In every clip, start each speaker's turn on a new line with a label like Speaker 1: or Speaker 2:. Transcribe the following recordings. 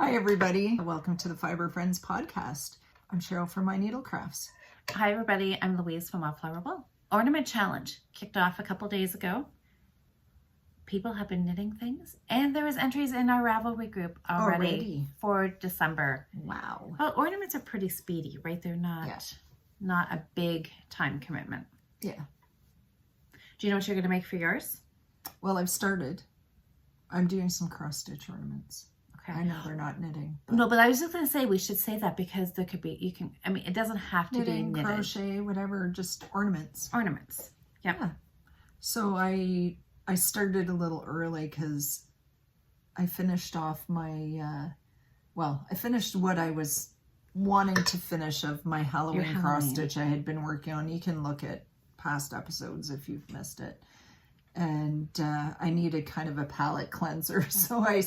Speaker 1: Hi, everybody. Welcome to the Fibre Friends podcast. I'm Cheryl from My Needle Crafts.
Speaker 2: Hi, everybody. I'm Louise from Wildflower Wool. Ornament Challenge kicked off a couple days ago. People have been knitting things, and there was entries in our Ravelry group already for December.
Speaker 1: Wow.
Speaker 2: Well, ornaments are pretty speedy, right? They're not a big time commitment.
Speaker 1: Yeah.
Speaker 2: Do you know what you're going to make for yours?
Speaker 1: Well, I've started. I'm doing some cross stitch ornaments.
Speaker 2: Okay.
Speaker 1: I know they're not knitting.
Speaker 2: No, but I was just going to say we should say that because there could be, it doesn't have to
Speaker 1: Knitting,
Speaker 2: be knitted.
Speaker 1: crochet, whatever, just ornaments.
Speaker 2: Ornaments. Yep.
Speaker 1: Yeah. So I started a little early because I finished off my, I finished what I was wanting to finish of my Halloween cross stitch I had been working on. You can look at past episodes if you've missed it. And I needed kind of a palette cleanser, so I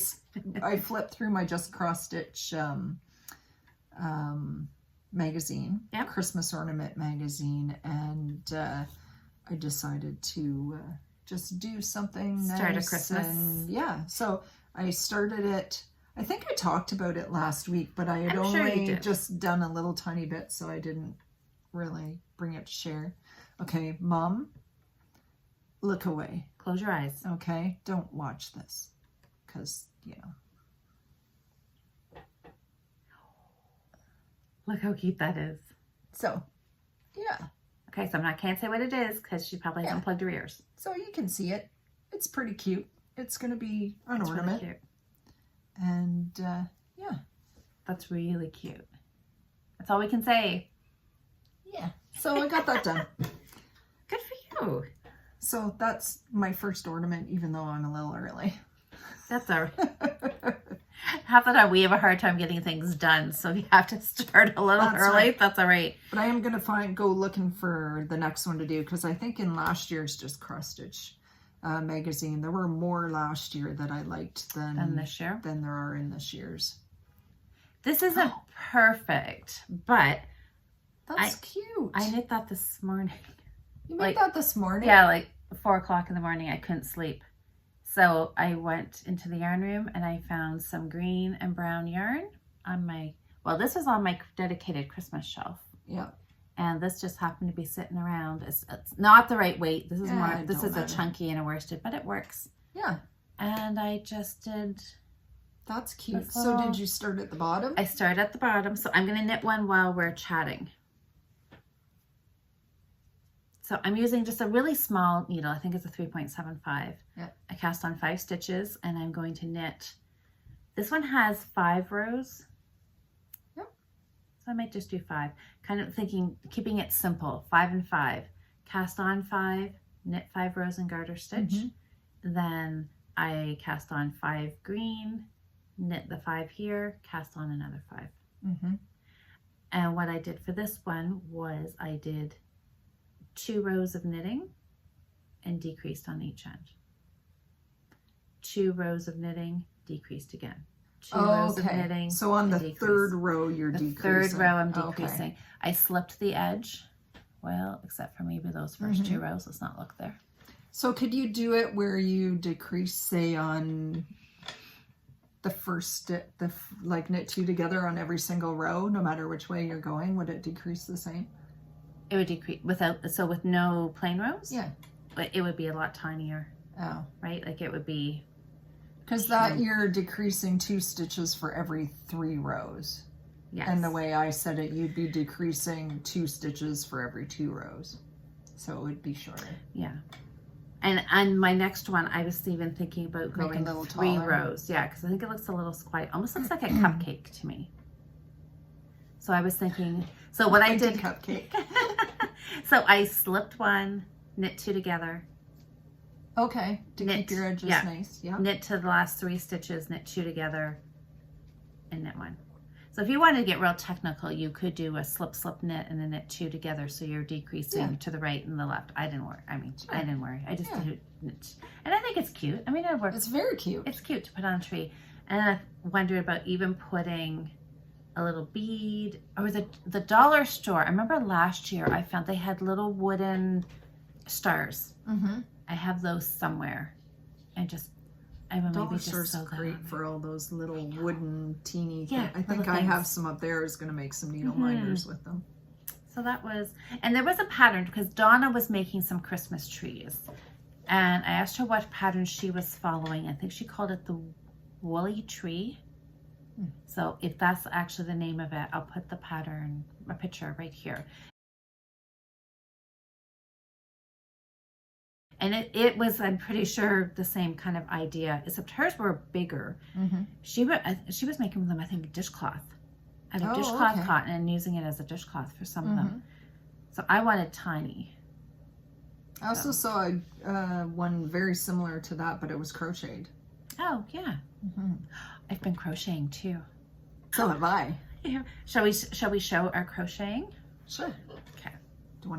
Speaker 1: flipped through my Just Cross Stitch magazine, Christmas ornament magazine, and I decided to just do something
Speaker 2: Start
Speaker 1: nice.
Speaker 2: a Christmas.
Speaker 1: And yeah, so I started it. I think I talked about it last week, but I had only just done a little tiny bit, so I didn't really bring it to share. Okay, Mom. Look away.
Speaker 2: Close your eyes.
Speaker 1: Okay? Don't watch this. Because,
Speaker 2: Look how cute that is.
Speaker 1: So, yeah.
Speaker 2: Okay, so I can't say what it is because she probably hasn't plugged her ears.
Speaker 1: So you can see it. It's pretty cute. It's going to be an ornament.
Speaker 2: Really cute.
Speaker 1: And, yeah.
Speaker 2: That's really cute. That's all we can say.
Speaker 1: Yeah. So I got that done.
Speaker 2: Good for you.
Speaker 1: So that's my first ornament, even though I'm a little early.
Speaker 2: That's all right. Half the time we have a hard time getting things done, so you have to start a little early. Right. That's all right.
Speaker 1: But I am going to go looking for the next one to do, because I think in last year's Just Cross Stitch magazine, there were more last year that I liked than
Speaker 2: this year?
Speaker 1: Than there are in this year's.
Speaker 2: This isn't perfect, but
Speaker 1: that's cute.
Speaker 2: I knit that this morning.
Speaker 1: You made that this morning?
Speaker 2: Yeah, like 4 o'clock in the morning. I couldn't sleep. So I went into the yarn room and I found some green and brown yarn on my, this was on my dedicated Christmas shelf.
Speaker 1: Yeah.
Speaker 2: And this just happened to be sitting around. It's not the right weight. This is a chunky and a worsted, but it works.
Speaker 1: Yeah.
Speaker 2: And I just did.
Speaker 1: That's cute. So did you start at the bottom?
Speaker 2: I started at the bottom. So I'm going to knit one while we're chatting. So I'm using just a really small needle. I think it's a 3.75.
Speaker 1: Yeah.
Speaker 2: I cast on 5 stitches and I'm going to knit. This one has 5 rows.
Speaker 1: Yep.
Speaker 2: So I might just do 5. Kind of thinking, keeping it simple, 5 and 5. Cast on 5, knit 5 rows in garter stitch. Mm-hmm. Then I cast on 5 green, knit the 5 here, cast on another 5.
Speaker 1: Mm-hmm.
Speaker 2: And what I did for this one was I did 2 rows of knitting and decreased on each end. 2 rows of knitting, decreased again. 2 rows of knitting.
Speaker 1: So on the third row, you're decreasing.
Speaker 2: Third row, I'm decreasing. Okay. I slipped the edge. Well, except for maybe those first 2 rows. Let's not look there.
Speaker 1: So could you do it where you decrease, say, on the first, like knit 2 together on every single row, no matter which way you're going? Would it decrease the same?
Speaker 2: It would decrease with no plain rows?
Speaker 1: Yeah.
Speaker 2: But it would be a lot tinier.
Speaker 1: Oh.
Speaker 2: Right? Like it would be.
Speaker 1: Because you're decreasing 2 stitches for every 3 rows.
Speaker 2: Yes.
Speaker 1: And the way I said it, you'd be decreasing 2 stitches for every 2 rows. So it would be shorter.
Speaker 2: Yeah. And on my next one, I was even thinking about going 3 rows. Yeah, because I think it looks a little squat. Almost looks like a cupcake to me. So I was thinking, so what I did.
Speaker 1: Cupcake.
Speaker 2: So I slipped one, knit 2 together.
Speaker 1: Okay, to keep your edges nice. Yeah.
Speaker 2: Knit to the last 3 stitches, knit 2 together, and knit 1. So if you wanted to get real technical, you could do a slip, slip, knit, and then knit 2 together, so you're decreasing to the right and the left. I didn't worry. I didn't worry. I just did it. And I think it's cute. I mean, it works.
Speaker 1: It's very cute.
Speaker 2: It's cute to put on a tree. And I wondered about even putting a little bead, or the dollar store. I remember last year I found they had little wooden stars. Mm-hmm. I have those somewhere, and I would maybe
Speaker 1: Dollar
Speaker 2: just
Speaker 1: Store's
Speaker 2: sew that
Speaker 1: great
Speaker 2: on
Speaker 1: for all those little wooden teeny
Speaker 2: Yeah,
Speaker 1: things. I think
Speaker 2: little
Speaker 1: I have
Speaker 2: things.
Speaker 1: some up there. I was going to make some needle minders with them.
Speaker 2: So that was, and there was a pattern because Donna was making some Christmas trees. And I asked her what pattern she was following. I think she called it the Woolly Tree. So if that's actually the name of it, I'll put the pattern, a picture right here. And it was, I'm pretty sure, the same kind of idea, except hers were bigger. She was making them, I think, dishcloth. Out of dishcloth cotton and using it as a dishcloth for some of them. So I wanted tiny.
Speaker 1: I also saw one very similar to that, but it was crocheted.
Speaker 2: Oh, yeah. I've been crocheting too.
Speaker 1: So have I.
Speaker 2: Yeah. Shall we show our crocheting?
Speaker 1: Sure.
Speaker 2: Okay.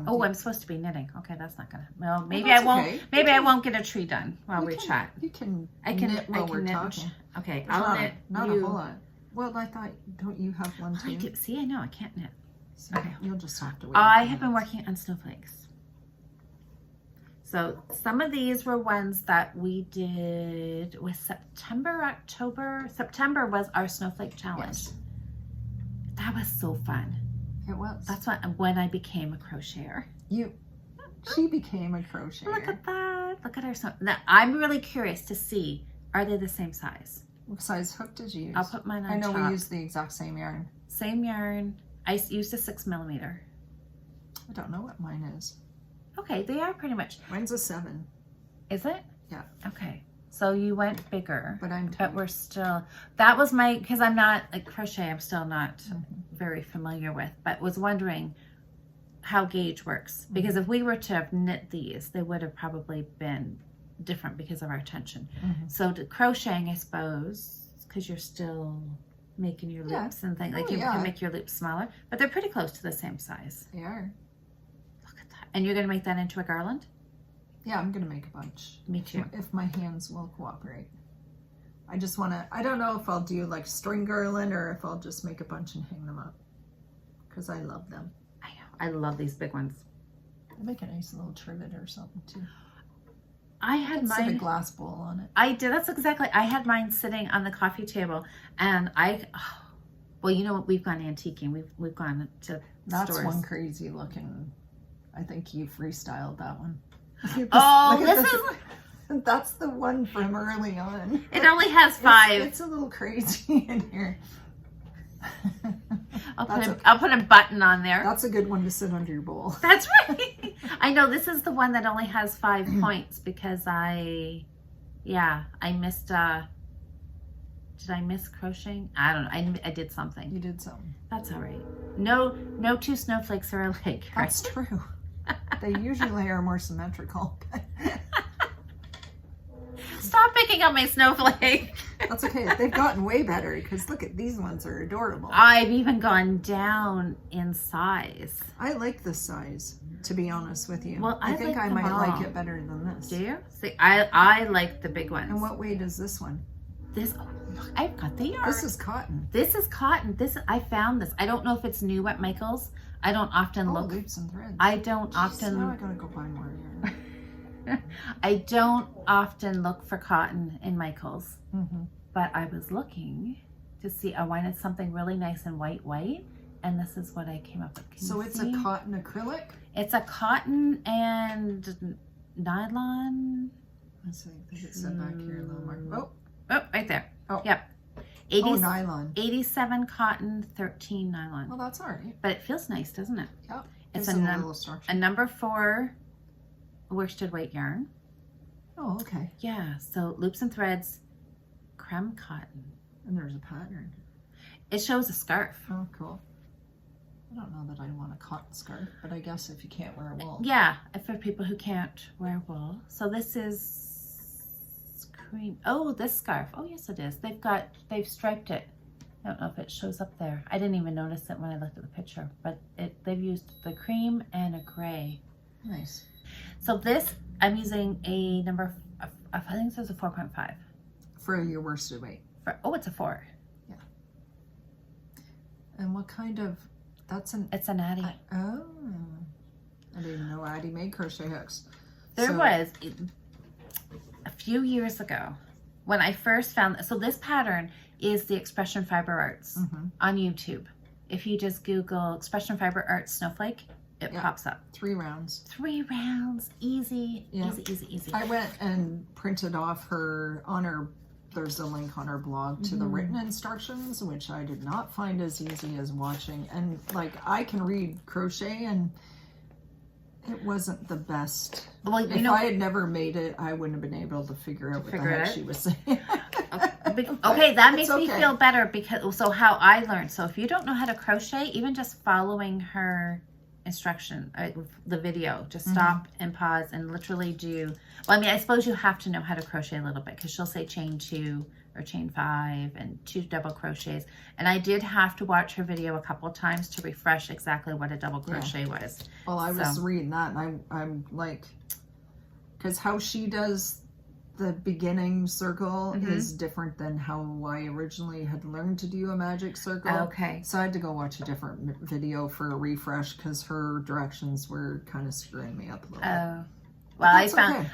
Speaker 1: Oh,
Speaker 2: I'm supposed to be knitting. Okay, that's not gonna. Well, maybe I won't. Okay. Maybe I won't get a tree done while we chat.
Speaker 1: You can.
Speaker 2: I can
Speaker 1: knit while we're talking.
Speaker 2: Okay,
Speaker 1: I'll knit. Not a whole lot. Well, I thought, don't you have one too?
Speaker 2: I do. See, I know I can't knit.
Speaker 1: So okay. You'll just have to wait.
Speaker 2: I have been working on snowflakes. So some of these were ones that we did with September, October. September was our snowflake challenge. Yes. That was so fun.
Speaker 1: It was.
Speaker 2: That's when I became a crocheter.
Speaker 1: She became a crocheter.
Speaker 2: Look at that. Look at her. Now, I'm really curious to see, are they the same size?
Speaker 1: What size hook did you use?
Speaker 2: I'll put mine on
Speaker 1: I know
Speaker 2: top.
Speaker 1: we used the exact same yarn.
Speaker 2: Same yarn. I used a 6mm.
Speaker 1: I don't know what mine is.
Speaker 2: Okay, they are pretty much.
Speaker 1: Mine's a 7.
Speaker 2: Is it?
Speaker 1: Yeah.
Speaker 2: Okay. So you went bigger.
Speaker 1: But
Speaker 2: we're still, that was my, because I'm not, like crochet, I'm still not very familiar with, but was wondering how gauge works. Because if we were to have knit these, they would have probably been different because of our tension. So the crocheting, I suppose, because you're still making your loops and things, like you can make your loops smaller, but they're pretty close to the same size.
Speaker 1: They are.
Speaker 2: Look at that. And you're going to make that into a garland?
Speaker 1: Yeah, I'm going to make a bunch.
Speaker 2: Me too.
Speaker 1: If my hands will cooperate. I just want to, I don't know if I'll do like string garland or if I'll just make a bunch and hang them up. Because I love them.
Speaker 2: I know. I love these big ones.
Speaker 1: They make a nice little trivet or something too.
Speaker 2: I had mine.
Speaker 1: Sit a glass bowl on it.
Speaker 2: I did. That's exactly. I had mine sitting on the coffee table, and well, you know what? We've gone antiquing. We've gone to
Speaker 1: That's
Speaker 2: stores.
Speaker 1: One crazy looking. I think you freestyled that one. That's the one from early on.
Speaker 2: It only has 5.
Speaker 1: It's a little crazy in here.
Speaker 2: I'll put a button on there.
Speaker 1: That's a good one to sit under your bowl.
Speaker 2: That's right. I know this is the one that only has 5 points because I missed. Did I miss crocheting? I don't know. I did something.
Speaker 1: You did something.
Speaker 2: That's all right. No 2 snowflakes are alike. Right?
Speaker 1: That's true. They usually are more symmetrical.
Speaker 2: Stop picking up my snowflake.
Speaker 1: That's okay. They've gotten way better because look at these ones are adorable.
Speaker 2: I've even gone down in size.
Speaker 1: I like this size, to be honest with you.
Speaker 2: Well,
Speaker 1: I think
Speaker 2: like
Speaker 1: I might
Speaker 2: all.
Speaker 1: like it better than this.
Speaker 2: Do you? See, I like the big ones.
Speaker 1: And what weight is this one?
Speaker 2: This, look, I've got the yarn.
Speaker 1: This is cotton.
Speaker 2: This is cotton. I found this. I don't know if it's new at Michael's. I don't often look.
Speaker 1: Loops and threads.
Speaker 2: I don't often.
Speaker 1: Now I gotta go buy more yarn.
Speaker 2: I don't often look for cotton in Michael's, but I was looking to see. I wanted something really nice and white, and this is what I came up with.
Speaker 1: So it's a cotton acrylic?
Speaker 2: It's a cotton and nylon.
Speaker 1: Let's see. I think it said back here a little more.
Speaker 2: Oh, right there.
Speaker 1: Oh.
Speaker 2: Yep.
Speaker 1: Nylon.
Speaker 2: 87 cotton, 13 nylon.
Speaker 1: Well, that's all right.
Speaker 2: But it feels nice, doesn't it?
Speaker 1: Yep.
Speaker 2: It's
Speaker 1: a
Speaker 2: number 4 worsted weight yarn.
Speaker 1: Oh, okay.
Speaker 2: Yeah, so loops and threads, creme cotton.
Speaker 1: And there's a pattern.
Speaker 2: It shows a scarf.
Speaker 1: Oh, cool. I don't know that I want a cotton scarf, but I guess if you can't wear wool.
Speaker 2: Yeah, for people who can't wear wool. So this is cream. Oh, this scarf. Oh, yes, it is. They've striped it. I don't know if it shows up there. I didn't even notice it when I looked at the picture, but they've used the cream and a gray.
Speaker 1: Nice.
Speaker 2: So this, I'm using a number, I think this is a 4.5.
Speaker 1: For your worsted weight.
Speaker 2: It's a 4.
Speaker 1: Yeah. And what kind of,
Speaker 2: it's an Addie.
Speaker 1: I didn't even know Addie made crochet hooks.
Speaker 2: There was, a few years ago, when I first found, so this pattern is the Expression Fiber Arts on YouTube. If you just Google Expression Fiber Arts Snowflake, it pops up.
Speaker 1: 3 rounds.
Speaker 2: 3 rounds, easy, easy.
Speaker 1: I went and printed off there's a link on her blog to the written instructions, which I did not find as easy as watching. And like, I can read crochet and it wasn't the best.
Speaker 2: Well,
Speaker 1: if I had never made it, I wouldn't have been able to figure out what the heck she was saying.
Speaker 2: Okay, that makes me feel better, because so how I learned. So if you don't know how to crochet, even just following her instruction, the video, just stop and pause and literally do. Well, I mean, I suppose you have to know how to crochet a little bit, because she'll say chain 2 or chain 5 and 2 double crochets. And I did have to watch her video a couple of times to refresh exactly what a double crochet was.
Speaker 1: Well, I was reading that, and I'm like, because how she does the beginning circle is different than how I originally had learned to do a magic circle.
Speaker 2: Okay.
Speaker 1: So I had to go watch a different video for a refresh, because her directions were kind of screwing me up a little bit.
Speaker 2: Oh. Well,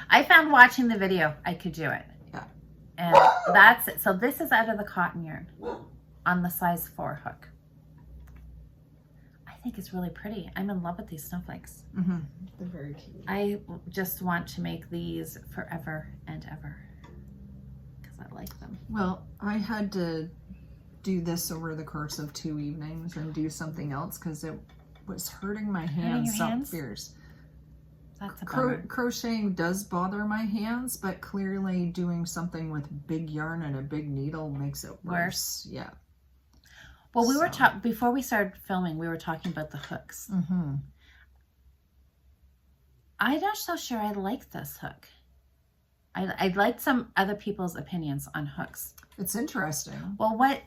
Speaker 2: I found watching the video, I could do it.
Speaker 1: Yeah.
Speaker 2: And that's it. So this is out of the cotton yarn on the size 4 hook. I think it's really pretty. I'm in love with these snowflakes.
Speaker 1: They're very cute.
Speaker 2: I just want to make these forever and ever, because I like them.
Speaker 1: Well, I had to do this over the course of 2 evenings and do something else, because it was hurting my hands so fierce.
Speaker 2: That's a bummer.
Speaker 1: Crocheting does bother my hands, but clearly doing something with big yarn and a big needle makes it worse. Yeah.
Speaker 2: Well, we were before we started filming, we were talking about the hooks. I'm not so sure I like this hook. I'd like some other people's opinions on hooks.
Speaker 1: It's interesting.
Speaker 2: Well, what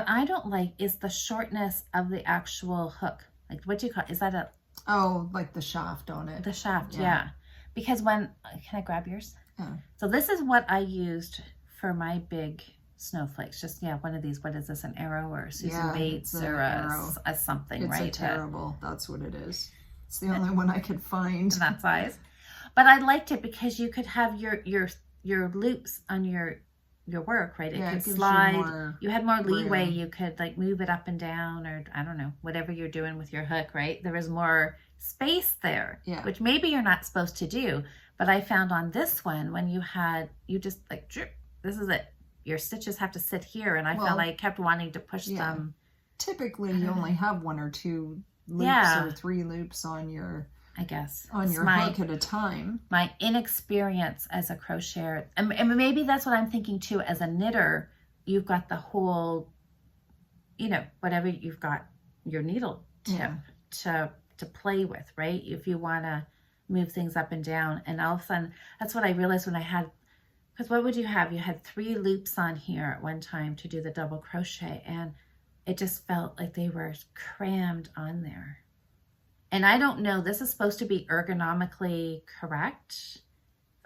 Speaker 2: I don't like is the shortness of the actual hook. Like, what do you call it? Is that a...
Speaker 1: Oh, like the shaft on it.
Speaker 2: The shaft, yeah. Because can I grab yours?
Speaker 1: Yeah.
Speaker 2: So this is what I used for my big snowflakes. Just, one of these. What is this, an arrow or Susan Bates or a something,
Speaker 1: it's
Speaker 2: right?
Speaker 1: It's a terrible. That's what it is. It's the only one I could find.
Speaker 2: That size. But I liked it because you could have your loops on your work, right? It could slide. You had more leeway. Room. You could like move it up and down, or I don't know, whatever you're doing with your hook, right? There was more space there, which maybe you're not supposed to do. But I found on this one, when you just like, this is it. Your stitches have to sit here, and I felt like I kept wanting to push them.
Speaker 1: Typically, you only have 1 or 2 loops or 3 loops on your...
Speaker 2: I guess.
Speaker 1: On your hook at a time.
Speaker 2: My inexperience as a crocheter. And maybe that's what I'm thinking too. As a knitter, you've got the whole, whatever you've got your needle tip to play with, right? If you want to move things up and down. And all of a sudden, that's what I realized when I had, because what would you have? You had 3 loops on here at one time to do the double crochet. And it just felt like they were crammed on there. And I don't know, this is supposed to be ergonomically correct,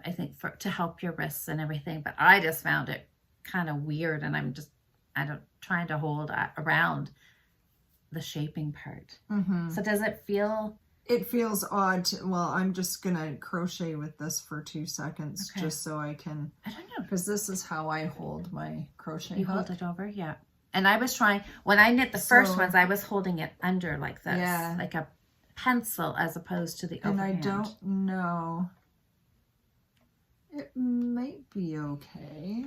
Speaker 2: I think, to help your wrists and everything, but I just found it kind of weird, and I'm trying to hold around the shaping part. So does it feel...
Speaker 1: It feels odd. Well, I'm just going to crochet with this for 2 seconds, just so I can...
Speaker 2: I don't know.
Speaker 1: Because this is how I hold my crochet hook.
Speaker 2: You hold it over? Yeah. And I was trying, when I knit the first ones, I was holding it under like this, like a pencil as opposed to the overhand.
Speaker 1: And I don't know. It might be okay.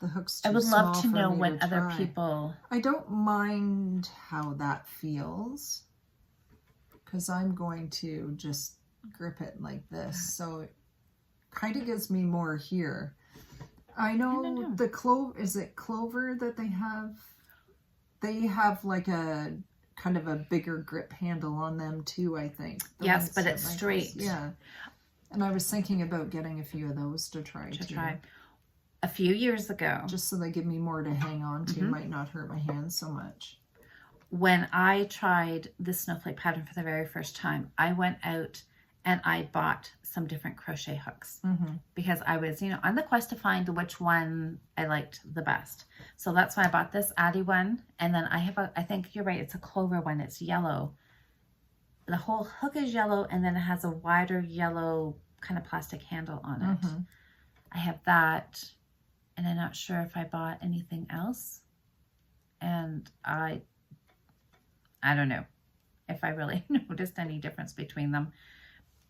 Speaker 1: The hook's too small.
Speaker 2: I would love to know what other people...
Speaker 1: I don't mind how that feels, because I'm going to just grip it like this. So it kind of gives me more here. I know the is it clover that they have? They have like a kind of a bigger grip handle on them too, I think.
Speaker 2: Yes, but it's straight.
Speaker 1: Yeah. And I was thinking about getting a few of those to try.
Speaker 2: A few years ago.
Speaker 1: Just so they give me more to hang on to. Might not hurt my hands so much.
Speaker 2: When I tried this snowflake pattern for the very first time, I went out and I bought some different crochet hooks because I was, on the quest to find which one I liked the best. So that's why I bought this Addie one. And then I have I think you're right, it's a clover one. It's yellow. The whole hook is yellow, and then it has a wider yellow kind of plastic handle on it. I have that. and I'm not sure if I bought anything else. And I don't know if I really noticed any difference between them.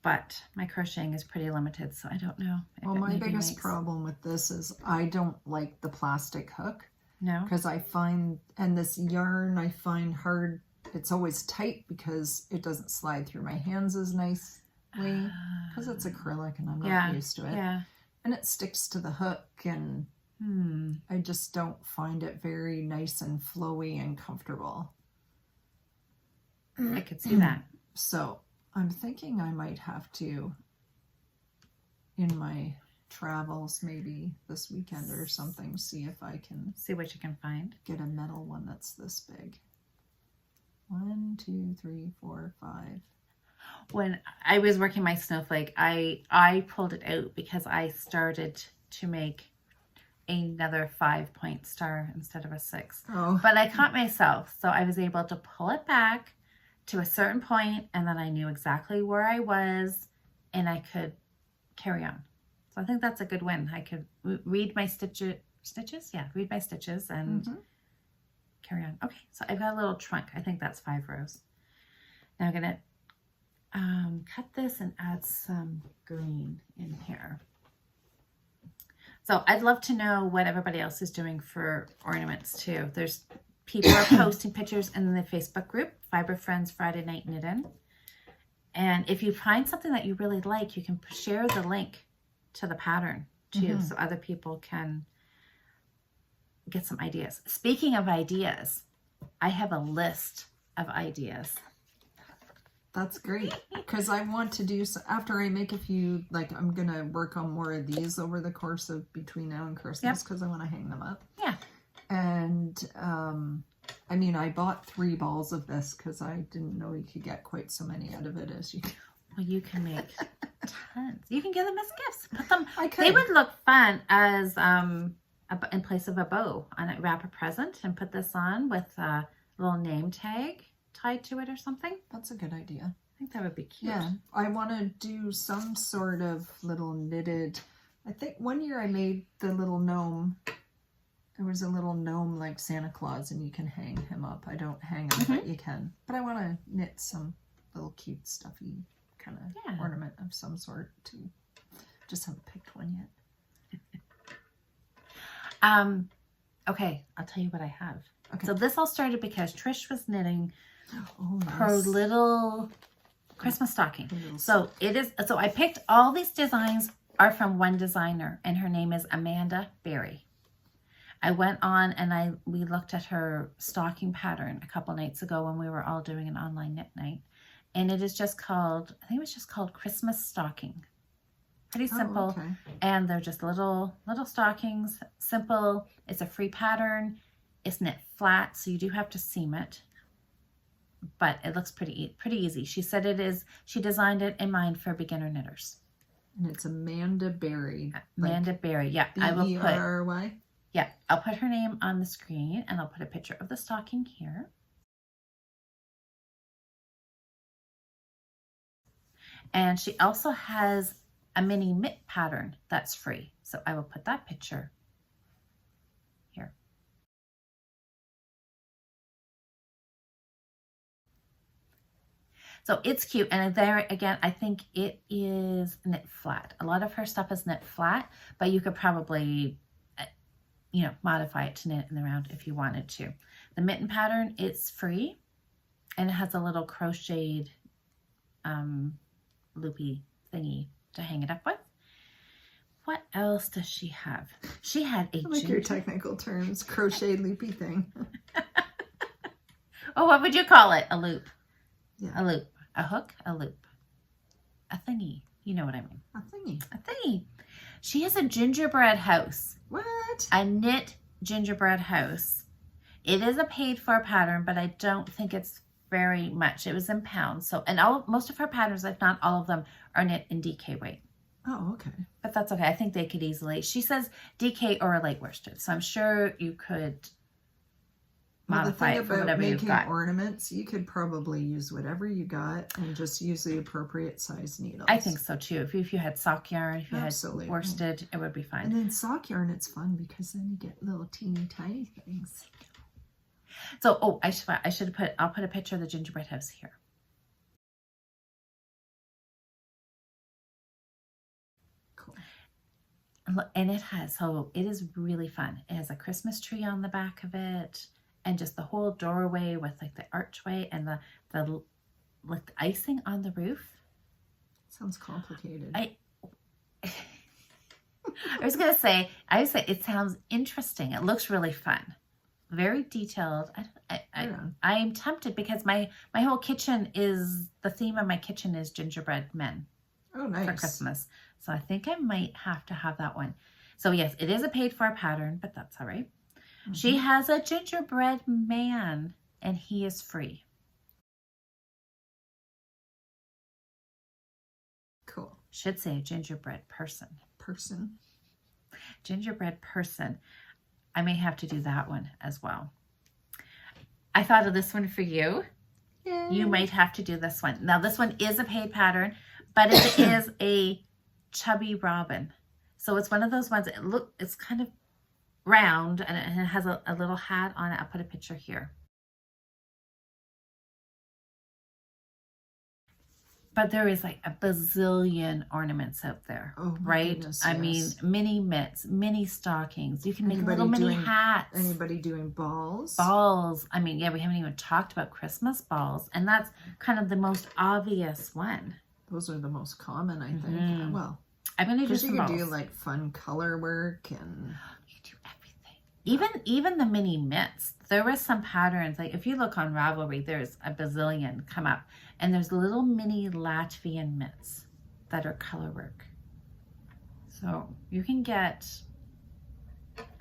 Speaker 2: But my crocheting is pretty limited, so I don't know.
Speaker 1: Well, my biggest problem with this is I don't like the plastic hook.
Speaker 2: No?
Speaker 1: Because I find, and this yarn I find hard, it's always tight because it doesn't slide through my hands as nicely. Because it's acrylic and I'm not used to it.
Speaker 2: Yeah.
Speaker 1: And it sticks to the hook, and I just don't find it very nice and flowy and comfortable.
Speaker 2: I could see that.
Speaker 1: So I'm thinking I might have to, in my travels, maybe this weekend or something, see if I can
Speaker 2: see what you can find.
Speaker 1: Get a metal one that's this big. 1, 2, 3, 4, 5.
Speaker 2: When I was working my Snowflake, I pulled it out because I started to make another 5-point star instead of a 6.
Speaker 1: Oh.
Speaker 2: But I caught myself, so I was able to pull it back to a certain point, and then I knew exactly where I was, and I could carry on. So I think that's a good win. I could read my stitches. Yeah, read my stitches and carry on. Okay, so I've got a little trunk. I think that's 5 rows. Now I'm gonna cut this and add some green in here. So I'd love to know what everybody else is doing for ornaments too. There's people are posting pictures in the Facebook group, Fibre Friends Friday Night Knitting. And if you find something that you really like, you can share the link to the pattern too, so other people can get some ideas. Speaking of ideas, I have a list of ideas.
Speaker 1: That's great, because I want to do, so after I make a few, like I'm going to work on more of these over the course of between now and Christmas, because I want to hang them up.
Speaker 2: Yeah.
Speaker 1: And, I mean, I bought 3 balls of this because I didn't know you could get quite so many out of it as you do.
Speaker 2: Well, you can make tons. You can give them as gifts. Put them,
Speaker 1: I could.
Speaker 2: They would look fun as, in place of a bow on it. Wrap a present and put this on with a little name tag tied to it or something.
Speaker 1: That's a good idea.
Speaker 2: I think that would be cute.
Speaker 1: Yeah, I want to do some sort of little knitted, I think one year I made the little gnome. There was a little gnome like Santa Claus, and you can hang him up. I don't hang him, but you can. But I want to knit some little cute stuffy kind of ornament of some sort too. Just haven't picked one yet.
Speaker 2: Okay, I'll tell you what I have.
Speaker 1: Okay.
Speaker 2: So this all started because Trish was knitting
Speaker 1: nice.
Speaker 2: her little Christmas stocking. So I picked all these designs are from one designer, and her name is Amanda Berry. I went on and we looked at her stocking pattern a couple nights ago when we were all doing an online knit night. And it is just called, I think it was just called Christmas Stocking. Pretty simple.
Speaker 1: Oh, okay.
Speaker 2: And they're just little stockings, simple. It's a free pattern. It's knit flat, so you do have to seam it. But it looks pretty easy. She said she designed it in mind for beginner knitters.
Speaker 1: And it's Amanda Berry.
Speaker 2: Amanda Berry, yeah.
Speaker 1: B-E-R-R-Y?
Speaker 2: Yeah, I'll put her name on the screen, and I'll put a picture of the stocking here. And she also has a mini mitt pattern that's free. So I will put that picture here. So it's cute. And there again, I think it is knit flat. A lot of her stuff is knit flat, but you could probably modify it to knit in the round if you wanted to. The mitten pattern, it's free, and it has a little crocheted loopy thingy to hang it up with. What else does she have? She had a
Speaker 1: I like your technical terms, crochet loopy thing.
Speaker 2: Oh, what would you call it? A loop.
Speaker 1: Yeah.
Speaker 2: A loop. A hook, a loop. A thingy. You know what I mean.
Speaker 1: A thingy.
Speaker 2: A thingy. She has a gingerbread house.
Speaker 1: What?
Speaker 2: A knit gingerbread house. It is a paid for pattern, but I don't think it's very much. It was in pounds. So, and most of her patterns, if not all of them, are knit in DK weight.
Speaker 1: Oh, okay.
Speaker 2: But that's okay. I think they could easily. She says DK or a light worsted. So I'm sure you could modify it for whatever you've
Speaker 1: making
Speaker 2: got.
Speaker 1: ornaments, you could probably use whatever you got and just use the appropriate size needles.
Speaker 2: I think so too. If you had sock yarn, if you
Speaker 1: Absolutely.
Speaker 2: had worsted, it would be fine.
Speaker 1: And then sock yarn, it's fun because then you get little teeny tiny things.
Speaker 2: So, oh, I'll put a picture of the gingerbread house here.
Speaker 1: Cool.
Speaker 2: And it is really fun. It has a Christmas tree on the back of it, and just the whole doorway with like the archway and the like the icing on the roof.
Speaker 1: Sounds complicated.
Speaker 2: I was gonna say, it sounds interesting. It looks really fun, very detailed. I'm tempted because my whole kitchen the theme of my kitchen is gingerbread men.
Speaker 1: Oh, nice.
Speaker 2: For Christmas. So I think I might have to have that one. So yes, it is a paid for pattern, but that's all right. Mm-hmm. She has a gingerbread man and he is free.
Speaker 1: Cool.
Speaker 2: Should say gingerbread person. Gingerbread person. I may have to do that one as well. I thought of this one for you. Yay. You might have to do this one. Now this one is a paid pattern, but it is a chubby robin. So it's one of those ones, it's kind of round and it has a little hat on it. I'll put a picture here. But there is like a bazillion ornaments out there, right?
Speaker 1: Goodness,
Speaker 2: I mean, mini mitts, mini stockings. You can make little mini hats.
Speaker 1: Anybody doing balls?
Speaker 2: Balls. I mean, yeah, we haven't even talked about Christmas balls. And that's kind of the most obvious one.
Speaker 1: Those are the most common, I think. Mm-hmm. Well,
Speaker 2: I'm going to do some balls.
Speaker 1: You can do like fun color work and...
Speaker 2: You can do everything. Even the mini mitts. There were some patterns. Like if you look on Ravelry, there's a bazillion come up. And there's little mini Latvian mitts that are color work. So you can get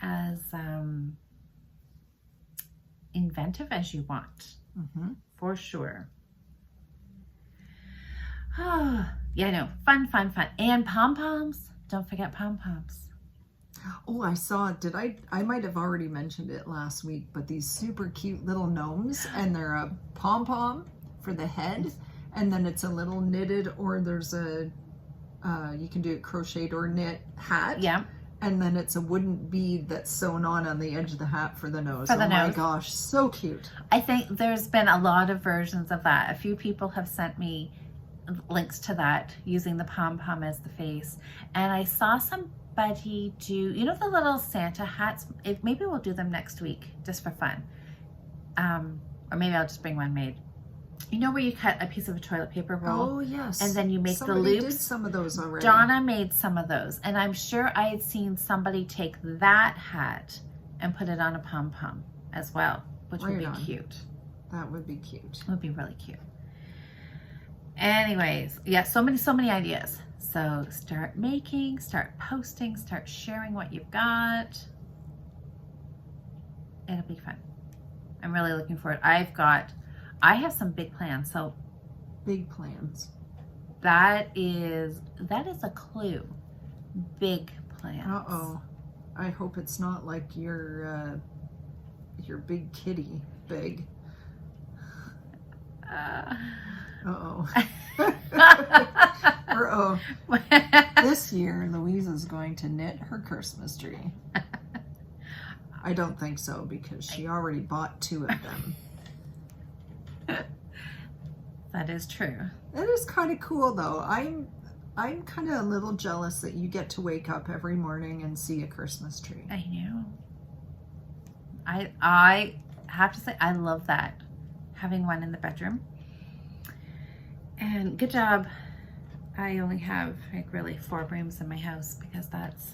Speaker 2: as inventive as you want, for sure. Oh, yeah, no, fun. And pom-poms. Don't forget pom-poms.
Speaker 1: Oh, I saw it. I might have already mentioned it last week, but these super cute little gnomes, and they're a pom-pom for the head, and then it's a little knitted, or there's a you can do it crocheted or knit hat.
Speaker 2: Yeah.
Speaker 1: And then it's a wooden bead that's sewn on the edge of the hat for the nose. My gosh, so cute. I think there's been a lot of versions of that. A few people have sent me links to that using the pom-pom as the face. And I saw somebody do, you know, the little Santa hats? Maybe we'll do them next week just for fun. Or maybe I'll just bring one made. You know where you cut a piece of a toilet paper roll? Oh, yes.
Speaker 2: And then you make
Speaker 1: Somebody
Speaker 2: the loops?
Speaker 1: Did some of those already.
Speaker 2: Donna made some of those. And I'm sure I had seen somebody take that hat and put it on a pom-pom as well, which would be cute.
Speaker 1: That would be cute.
Speaker 2: It would be really cute. Anyways, yeah, so many ideas. So start making, start posting, start sharing what you've got. It'll be fun. I'm really looking forward. I have some big plans. So
Speaker 1: big plans.
Speaker 2: That is a clue. Big plans.
Speaker 1: Uh-oh. I hope it's not like your big kitty big. Uh-oh. Uh-oh. This year, Louise is going to knit her Christmas tree. I don't think so, because she already bought 2 of them.
Speaker 2: That is true.
Speaker 1: That is kind of cool, though. I'm kind of a little jealous that you get to wake up every morning and see a Christmas tree.
Speaker 2: I know. I have to say, I love that. Having one in the bedroom. And good job. I only have like really 4 rooms in my house, because that's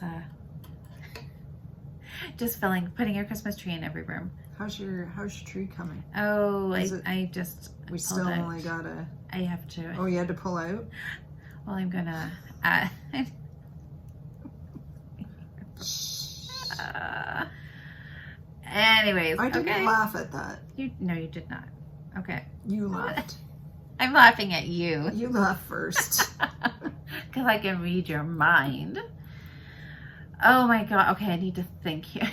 Speaker 2: just putting your Christmas tree in every room.
Speaker 1: How's your tree coming?
Speaker 2: Oh,
Speaker 1: We still only got a...
Speaker 2: I have to.
Speaker 1: Oh, you had to pull out?
Speaker 2: Well, I'm gonna... anyways,
Speaker 1: I didn't laugh at that.
Speaker 2: No, you did not. Okay.
Speaker 1: You laughed.
Speaker 2: I'm laughing at you.
Speaker 1: You laughed first.
Speaker 2: Because I can read your mind. Oh my God. Okay, I need to think here.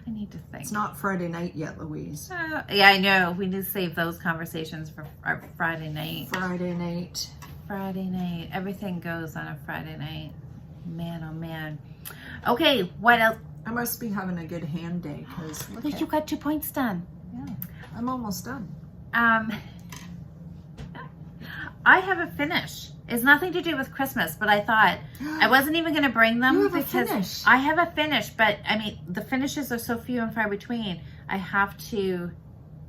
Speaker 2: I need to think.
Speaker 1: It's not Friday night yet, Louise.
Speaker 2: Yeah, I know. We need to save those conversations for our Friday night.
Speaker 1: Friday night.
Speaker 2: Friday night. Everything goes on a Friday night. Man, oh man. Okay, what else?
Speaker 1: I must be having a good hand day because look
Speaker 2: You got 2 points done.
Speaker 1: yeah, I'm almost done.
Speaker 2: I have a finish. It's nothing to do with Christmas, but I thought I wasn't even going to bring them
Speaker 1: You have a
Speaker 2: because
Speaker 1: finish.
Speaker 2: I have a finish, but I mean, the finishes are so few and far between. I have to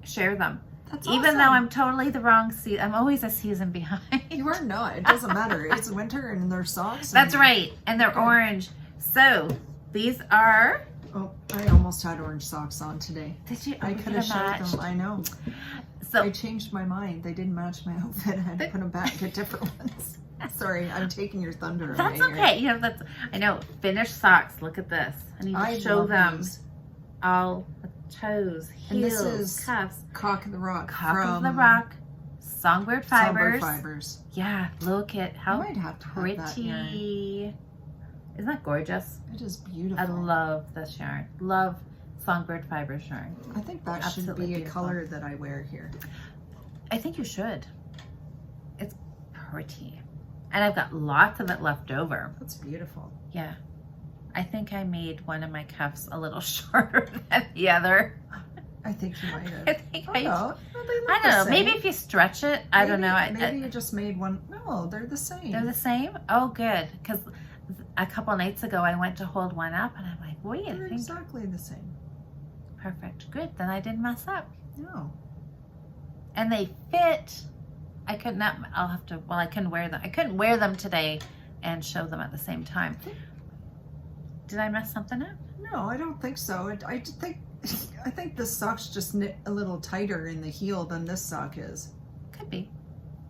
Speaker 2: share them.
Speaker 1: That's
Speaker 2: Even
Speaker 1: awesome.
Speaker 2: though I'm totally the wrong season. I'm always a season behind.
Speaker 1: You are not. It doesn't matter. It's winter and they're socks.
Speaker 2: That's right. And they're orange. So these are...
Speaker 1: Oh, I almost had orange socks on today.
Speaker 2: Did you?
Speaker 1: I could have showed them. I know.
Speaker 2: So
Speaker 1: I changed my mind. They didn't match my outfit. I had to put them back, get different ones. Sorry, I'm taking your thunder.
Speaker 2: That's
Speaker 1: away
Speaker 2: okay.
Speaker 1: Here.
Speaker 2: You know, I know. Finished socks. Look at this. I need to show
Speaker 1: love
Speaker 2: them
Speaker 1: these.
Speaker 2: all the toes,
Speaker 1: And
Speaker 2: heels,
Speaker 1: this is
Speaker 2: cuffs.
Speaker 1: Cock of the Rock.
Speaker 2: Cock of
Speaker 1: from
Speaker 2: the Rock. Songbird
Speaker 1: Songbird
Speaker 2: Fibers.
Speaker 1: Fibers.
Speaker 2: Yeah, look at
Speaker 1: I
Speaker 2: how
Speaker 1: might have to have that yarn.
Speaker 2: pretty. Isn't that gorgeous?
Speaker 1: It is beautiful.
Speaker 2: I love this yarn. Love Songbird Fibers yarn.
Speaker 1: I think that
Speaker 2: Absolutely
Speaker 1: should be a
Speaker 2: beautiful.
Speaker 1: color that I wear here.
Speaker 2: I think you should. It's pretty. And I've got lots of it left over.
Speaker 1: That's beautiful.
Speaker 2: Yeah. I think I made one of my cuffs a little shorter than the other.
Speaker 1: I think you might have.
Speaker 2: I think
Speaker 1: Oh, no. Well, they look
Speaker 2: I
Speaker 1: the
Speaker 2: don't know. Maybe
Speaker 1: same.
Speaker 2: if you stretch it, I don't know.
Speaker 1: Maybe you just made one. No, they're the same.
Speaker 2: They're the same? Oh, good. Because a couple nights ago, I went to hold one up and I'm like, wait, I
Speaker 1: They're
Speaker 2: think
Speaker 1: exactly the same.
Speaker 2: perfect. Good. Then I didn't mess up.
Speaker 1: No.
Speaker 2: And they fit. I could not, I'll have to, well, I couldn't wear them. I couldn't wear them today and show them at the same time. Did I mess something up?
Speaker 1: No, I don't think so. I think this sock's just knit a little tighter in the heel than this sock is.
Speaker 2: Could be.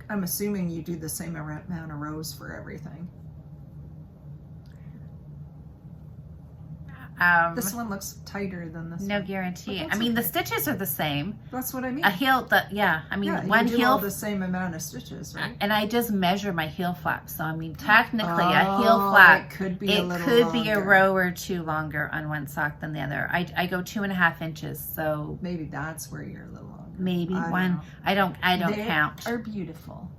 Speaker 1: I'm assuming you do the same amount of rows for everything. This one looks tighter than this
Speaker 2: No
Speaker 1: one.
Speaker 2: guarantee.
Speaker 1: But
Speaker 2: I
Speaker 1: that's
Speaker 2: mean, the
Speaker 1: okay.
Speaker 2: stitches are the same.
Speaker 1: That's what I mean.
Speaker 2: A heel, I mean,
Speaker 1: Yeah,
Speaker 2: one
Speaker 1: you do all
Speaker 2: heel,
Speaker 1: the same amount of stitches, right?
Speaker 2: and I just measure my heel flap. So, I mean, technically, a heel flap,
Speaker 1: it could be a little
Speaker 2: could be a
Speaker 1: longer.
Speaker 2: row or two longer on one sock than the other. I go 2.5 inches, so
Speaker 1: Maybe that's where you're a little longer.
Speaker 2: maybe
Speaker 1: I don't
Speaker 2: one.
Speaker 1: know.
Speaker 2: I don't
Speaker 1: They
Speaker 2: count.
Speaker 1: are beautiful.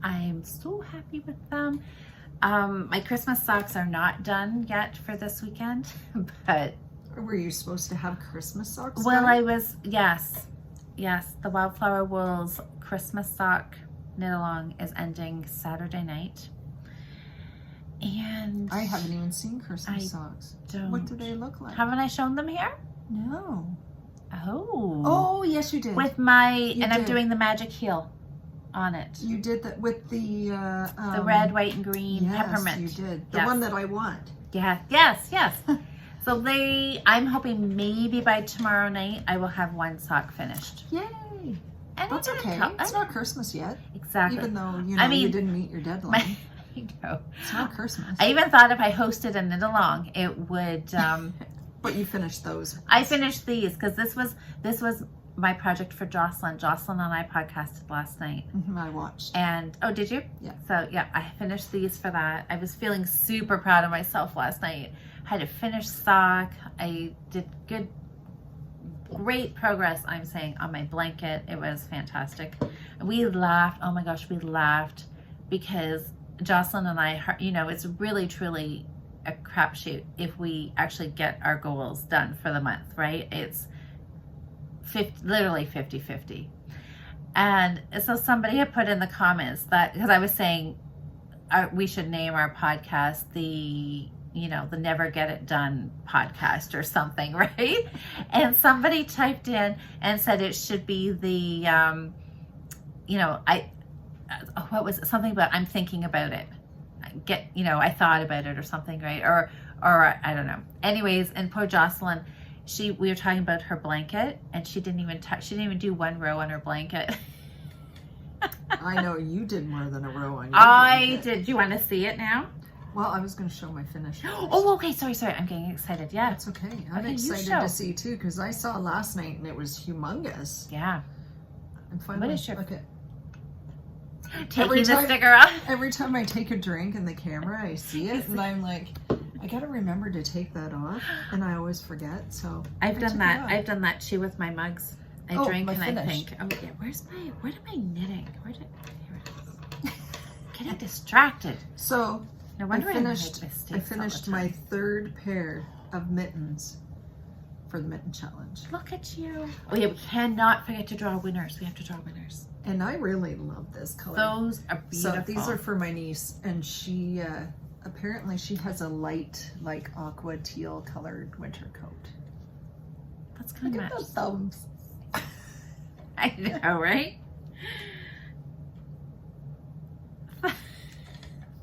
Speaker 2: I'm so happy with them. My Christmas socks are not done yet for this weekend, but
Speaker 1: Were you supposed to have Christmas socks?
Speaker 2: well,
Speaker 1: done?
Speaker 2: I was, yes, the Wildflower Wool's Christmas sock knit along is ending Saturday night, and
Speaker 1: I haven't even seen
Speaker 2: I
Speaker 1: Christmas socks.
Speaker 2: don't.
Speaker 1: What do they look like?
Speaker 2: Haven't I shown them here?
Speaker 1: No.
Speaker 2: Oh,
Speaker 1: Oh, yes, you did.
Speaker 2: with my, and I'm
Speaker 1: did.
Speaker 2: doing the magic heel on it.
Speaker 1: You did that with the
Speaker 2: The red, white, and green
Speaker 1: yes,
Speaker 2: peppermint.
Speaker 1: you did. The
Speaker 2: Yes.
Speaker 1: one that I want.
Speaker 2: Yeah, yes. So I'm hoping maybe by tomorrow night I will have one sock finished.
Speaker 1: Yay!
Speaker 2: And
Speaker 1: That's
Speaker 2: I'm gonna
Speaker 1: okay. It's not Christmas yet.
Speaker 2: exactly.
Speaker 1: Even though, you
Speaker 2: I
Speaker 1: know, you
Speaker 2: mean,
Speaker 1: didn't meet your deadline.
Speaker 2: I know.
Speaker 1: It's not Christmas.
Speaker 2: I even thought if I hosted a knit along, it would.
Speaker 1: But you finished those.
Speaker 2: I finished these because this was my project for Jocelyn. Jocelyn and I podcasted last night.
Speaker 1: I watched.
Speaker 2: And oh, did you?
Speaker 1: Yeah.
Speaker 2: So yeah, I finished these for that. I was feeling super proud of myself last night. I had a finished sock. I did great progress, I'm saying, on my blanket. It was fantastic. We laughed. Oh my gosh, we laughed because Jocelyn and I, you know, it's really truly a crapshoot if we actually get our goals done for the month, right? It's literally 50-50. And so somebody had put in the comments that, because I was saying we should name our podcast the Never Get It Done podcast or something, right? And somebody typed in and said it should be the, what was it? Something about I'm thinking about it. I thought about it or something, right? Or I don't know. Anyways, and poor Jocelyn, we were talking about her blanket and she didn't even do one row on her blanket.
Speaker 1: I know you did more than a row on your
Speaker 2: I
Speaker 1: blanket.
Speaker 2: did. Do you want to see it now?
Speaker 1: Well, I was going to show my finish.
Speaker 2: Oh, okay. Sorry. I'm getting excited. Yeah.
Speaker 1: That's okay. I'm
Speaker 2: Okay, you
Speaker 1: excited
Speaker 2: show.
Speaker 1: to see too because I saw last night and it was humongous.
Speaker 2: Yeah.
Speaker 1: And finally,
Speaker 2: What is your-
Speaker 1: okay.
Speaker 2: Taking the sticker off.
Speaker 1: Every time I take a drink in the camera, I see it and I'm like, I gotta remember to take that off, and I always forget. So
Speaker 2: I've
Speaker 1: I
Speaker 2: done
Speaker 1: took
Speaker 2: that.
Speaker 1: it off.
Speaker 2: I've done that too with my mugs. I
Speaker 1: Oh,
Speaker 2: drink
Speaker 1: my
Speaker 2: and
Speaker 1: finish.
Speaker 2: I think, oh yeah, where am I knitting? Here it is. Getting distracted.
Speaker 1: So
Speaker 2: No
Speaker 1: I
Speaker 2: wonder I make
Speaker 1: finished
Speaker 2: mistakes all the
Speaker 1: my
Speaker 2: time.
Speaker 1: 3rd pair of mittens for the mitten challenge.
Speaker 2: Look at you. Oh yeah, we cannot forget to draw winners. We have to draw winners.
Speaker 1: And I really love this color.
Speaker 2: Those are beautiful.
Speaker 1: So these are for my niece, and she apparently she has a light, like aqua teal colored winter coat.
Speaker 2: That's kind
Speaker 1: Look
Speaker 2: of
Speaker 1: at
Speaker 2: match.
Speaker 1: those thumbs.
Speaker 2: I know, right?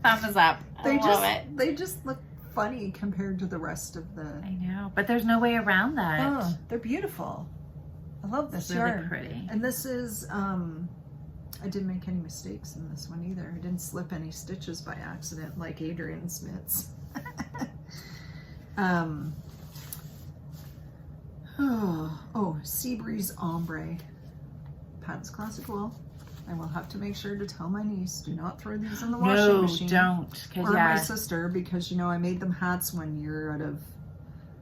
Speaker 2: Thumbs up. I love it.
Speaker 1: They just look funny compared to the rest of the.
Speaker 2: I know, but there's no way around that.
Speaker 1: Oh, they're beautiful. I love this
Speaker 2: It's really
Speaker 1: yarn.
Speaker 2: pretty.
Speaker 1: And this is I didn't make any mistakes in this one either. I didn't slip any stitches by accident like Adrian's mitts. Sea Breeze Ombre. Pat's Classic Wool. I will have to make sure to tell my niece, do not throw these in the washing machine.
Speaker 2: No, don't.
Speaker 1: Or my sister, because, you know, I made them hats one year out of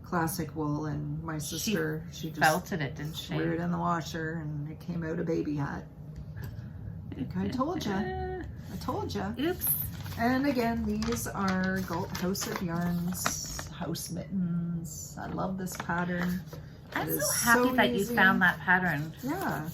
Speaker 1: classic wool, and my sister, she just
Speaker 2: belted it, didn't she?
Speaker 1: threw it in the washer, and it came out a baby hat. I told you. I told you.
Speaker 2: Oops.
Speaker 1: And again, these are House of Yarns House Mittens. I love this pattern.
Speaker 2: I'm
Speaker 1: It
Speaker 2: so
Speaker 1: is
Speaker 2: happy that
Speaker 1: easy.
Speaker 2: you found that pattern,
Speaker 1: Yeah.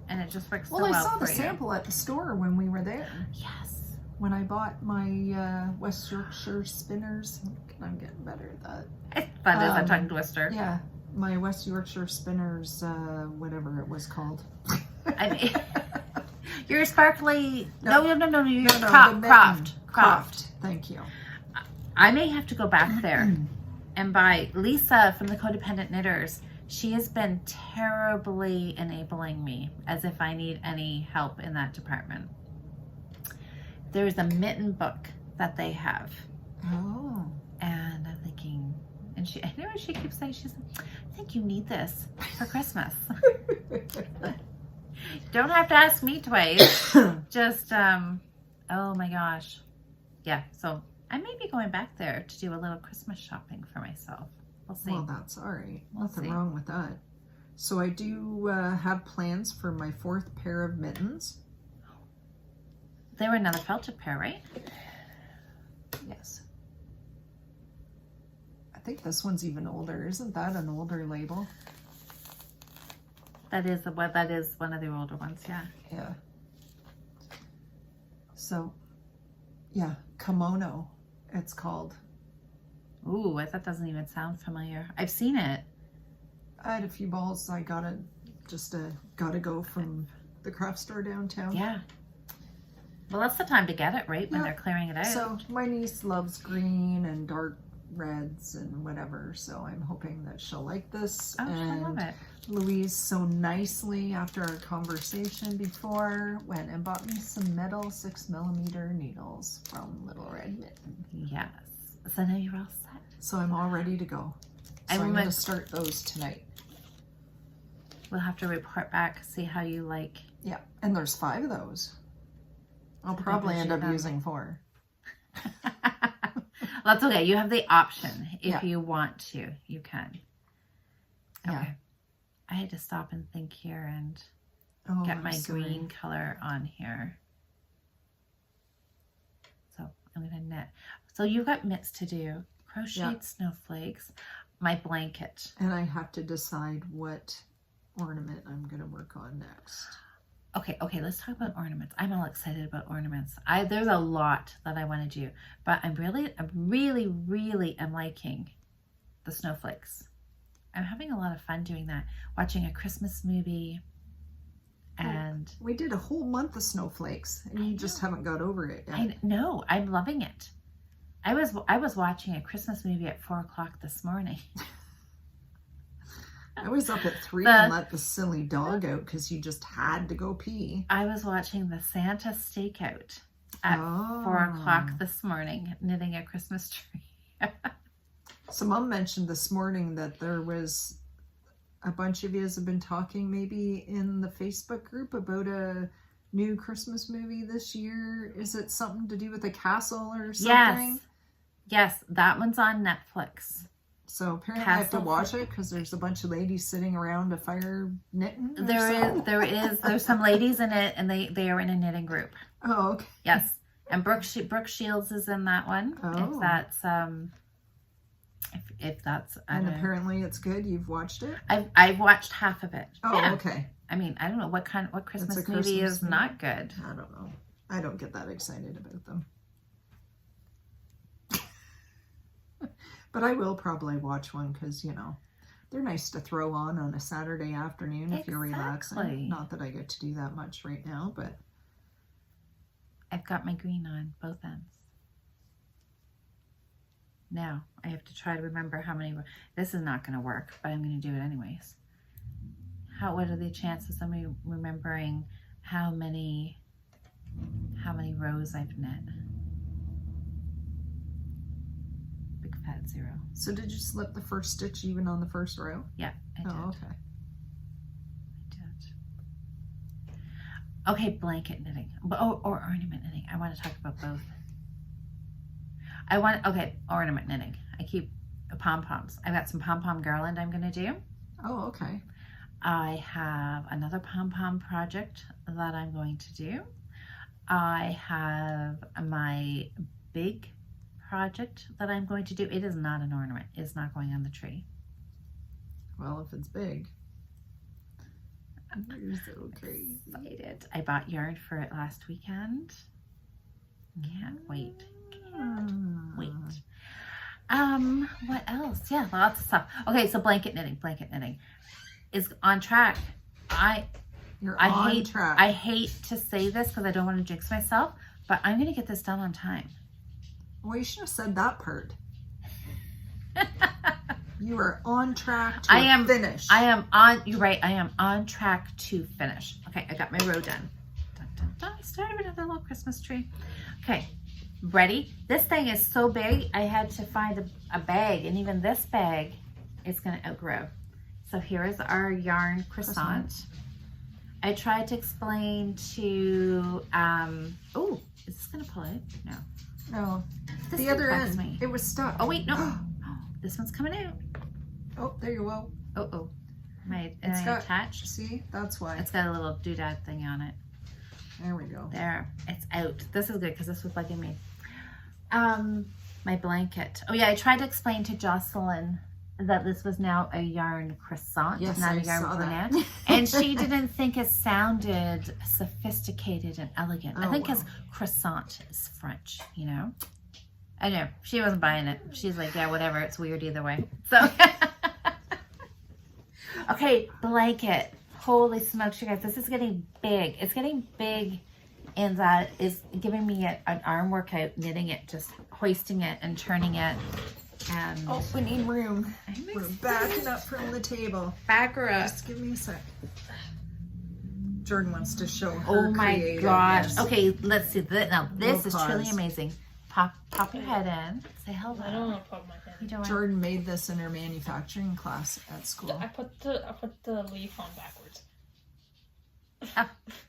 Speaker 2: and it just works so
Speaker 1: Well,
Speaker 2: well
Speaker 1: I saw
Speaker 2: for
Speaker 1: the
Speaker 2: you.
Speaker 1: sample at the store when we were there.
Speaker 2: Yes.
Speaker 1: When I bought my West Yorkshire spinners. I'm getting better at that.
Speaker 2: It's fun as a tongue twister.
Speaker 1: Yeah, my West Yorkshire spinners, whatever it was called.
Speaker 2: I mean, you're sparkly. No, you're
Speaker 1: the
Speaker 2: Croft.
Speaker 1: Croft. Thank you.
Speaker 2: I may have to go back there and buy Lisa from the Codependent Knitters. She has been terribly enabling me as if I need any help in that department. There's a mitten book that they have.
Speaker 1: Oh.
Speaker 2: And I'm thinking, and I know what she keeps saying. She's like, I think you need this for Christmas. Don't have to ask me twice. Just, oh my gosh. Yeah, so I may be going back there to do a little Christmas shopping for myself. We'll see.
Speaker 1: Well, that's all right.
Speaker 2: We'll
Speaker 1: Nothing
Speaker 2: see.
Speaker 1: wrong with that. So I do have plans for my 4th pair of mittens.
Speaker 2: They were another felted pair, right?
Speaker 1: Yes. I think this one's even older. Isn't that an older label?
Speaker 2: That is one of the older ones, yeah.
Speaker 1: Yeah. So, yeah, kimono, it's called.
Speaker 2: Ooh, that doesn't even sound familiar. I've seen it.
Speaker 1: I had a few balls. I got to go from the craft store downtown.
Speaker 2: Yeah. Well, that's the time to get it, right? When
Speaker 1: Yeah.
Speaker 2: they're clearing it out.
Speaker 1: So my niece loves green and dark reds and whatever, so I'm hoping that she'll like this.
Speaker 2: Oh, I love
Speaker 1: And
Speaker 2: it.
Speaker 1: Louise so nicely, after our conversation before, went and bought me some metal 6mm needles from Little Red Mitten.
Speaker 2: Yes. So now you're all set.
Speaker 1: So I'm all ready to go. So I'm going to start those tonight.
Speaker 2: We'll have to report back, see how you like.
Speaker 1: Yeah, and there's 5 of those. I'll
Speaker 2: So
Speaker 1: probably
Speaker 2: that
Speaker 1: end
Speaker 2: gives
Speaker 1: up
Speaker 2: you
Speaker 1: using 4.
Speaker 2: That's okay. You have the option. If
Speaker 1: Yeah.
Speaker 2: you want to, you can. Okay.
Speaker 1: Yeah.
Speaker 2: I had to stop and think here and
Speaker 1: Oh,
Speaker 2: get
Speaker 1: I'm
Speaker 2: my
Speaker 1: sorry.
Speaker 2: green color on here. So I'm going to knit. So you've got mitts to do. Crocheted snowflakes. My blanket.
Speaker 1: And I have to decide what ornament I'm going to work on next.
Speaker 2: Okay, let's talk about ornaments. I'm all excited about ornaments. There's a lot that I want to do, but I'm really am liking the snowflakes. I'm having a lot of fun doing that. Watching a Christmas movie, and
Speaker 1: We did a whole month of snowflakes, and you just haven't got over it yet.
Speaker 2: I know I'm loving it. I was watching a Christmas movie at 4 o'clock this morning.
Speaker 1: I was up at 3 and let the silly dog out because you just had to go pee.
Speaker 2: I was watching the Santa Stakeout at 4 o'clock this morning, knitting a Christmas tree.
Speaker 1: So Mom mentioned this morning that there was a bunch of you have been talking maybe in the Facebook group about a new Christmas movie this year. Is it something to do with a castle or something?
Speaker 2: Yes. Yes, that one's on Netflix.
Speaker 1: So apparently I have to watch it because there's a bunch of ladies sitting around a fire knitting.
Speaker 2: There's some ladies in it, and they are in a knitting group.
Speaker 1: Oh, okay.
Speaker 2: Yes, and Brooke Shields is in that one.
Speaker 1: Oh.
Speaker 2: If that's if that's.
Speaker 1: And apparently it's good. You've watched it.
Speaker 2: I've watched half of it.
Speaker 1: Oh,
Speaker 2: yeah.
Speaker 1: Okay.
Speaker 2: I mean, I don't know what Christmas movie
Speaker 1: Christmas
Speaker 2: is
Speaker 1: movie?
Speaker 2: not good.
Speaker 1: I don't know. I don't get that excited about them. But I will probably watch one because, you know, they're nice to throw on a Saturday afternoon if you're relaxing. Not that I get to do that much right now, but.
Speaker 2: I've got my green on both ends. Now, I have to try to remember how many. This is not going to work, but I'm going to do it anyways. What are the chances of me remembering how many rows I've knit? Big fat 0.
Speaker 1: So did you slip the first stitch even on the first row?
Speaker 2: Yeah, I did.
Speaker 1: Oh, okay.
Speaker 2: I did. Okay, blanket knitting. Or ornament knitting. I want to talk about both. Ornament knitting. I keep pom-poms. I've got some pom-pom garland I'm going to do.
Speaker 1: Oh, okay.
Speaker 2: I have another pom-pom project that I'm going to do. I have my big project that I'm going to do. It is not an ornament. It's not going on the tree.
Speaker 1: Well, if it's big. You're so crazy.
Speaker 2: Excited. I bought yarn for it last weekend. Can't wait. Can't wait. What else? Yeah, lots of stuff. Okay, so blanket knitting is on track.
Speaker 1: You're on track.
Speaker 2: I hate to say this because I don't want to jinx myself, but I'm going to get this done on time.
Speaker 1: Well, you should have said that part. You are on track to finish.
Speaker 2: You're right. I am on track to finish. Okay, I got my row done. Dun, dun, dun. I started with another little Christmas tree. Okay, ready? This thing is so big, I had to find a bag, and even this bag is going to outgrow. So here is our yarn croissant. I tried to explain to, oh, is this going to pull out? No.
Speaker 1: No.
Speaker 2: This
Speaker 1: the other end,
Speaker 2: me.
Speaker 1: It was stuck.
Speaker 2: Oh, wait, no. This one's coming out.
Speaker 1: Oh, there you go.
Speaker 2: Oh.
Speaker 1: It's got,
Speaker 2: attached?
Speaker 1: See, that's why.
Speaker 2: It's got a little doodad thing on it.
Speaker 1: There we go.
Speaker 2: There, it's out. This is good because this was bugging me. My blanket. Oh yeah, I tried to explain to Jocelyn that this was now a yarn croissant,
Speaker 1: yes,
Speaker 2: not
Speaker 1: a
Speaker 2: yarn
Speaker 1: Bernat.
Speaker 2: And she didn't think it sounded sophisticated and elegant. I think because croissant is French, you know. I know she wasn't buying it. She's like, yeah, whatever. It's weird either way. So, okay, blanket. Holy smokes, you guys! This is getting big. It's getting big, and that is giving me an arm workout. Knitting it, just hoisting it and turning it. And
Speaker 1: oh, we need room. We're backing up from the table.
Speaker 2: Back her up.
Speaker 1: Just give me a sec. Jordan wants to show her.
Speaker 2: Oh my
Speaker 1: creativeness.
Speaker 2: gosh. Okay, let's see. Now this is
Speaker 1: pause.
Speaker 2: truly amazing. Pop your head in. Say hello.
Speaker 3: I don't want to pop my head.
Speaker 2: You don't want.
Speaker 1: Jordan made this in her manufacturing class at school.
Speaker 3: I put the leaf on backwards.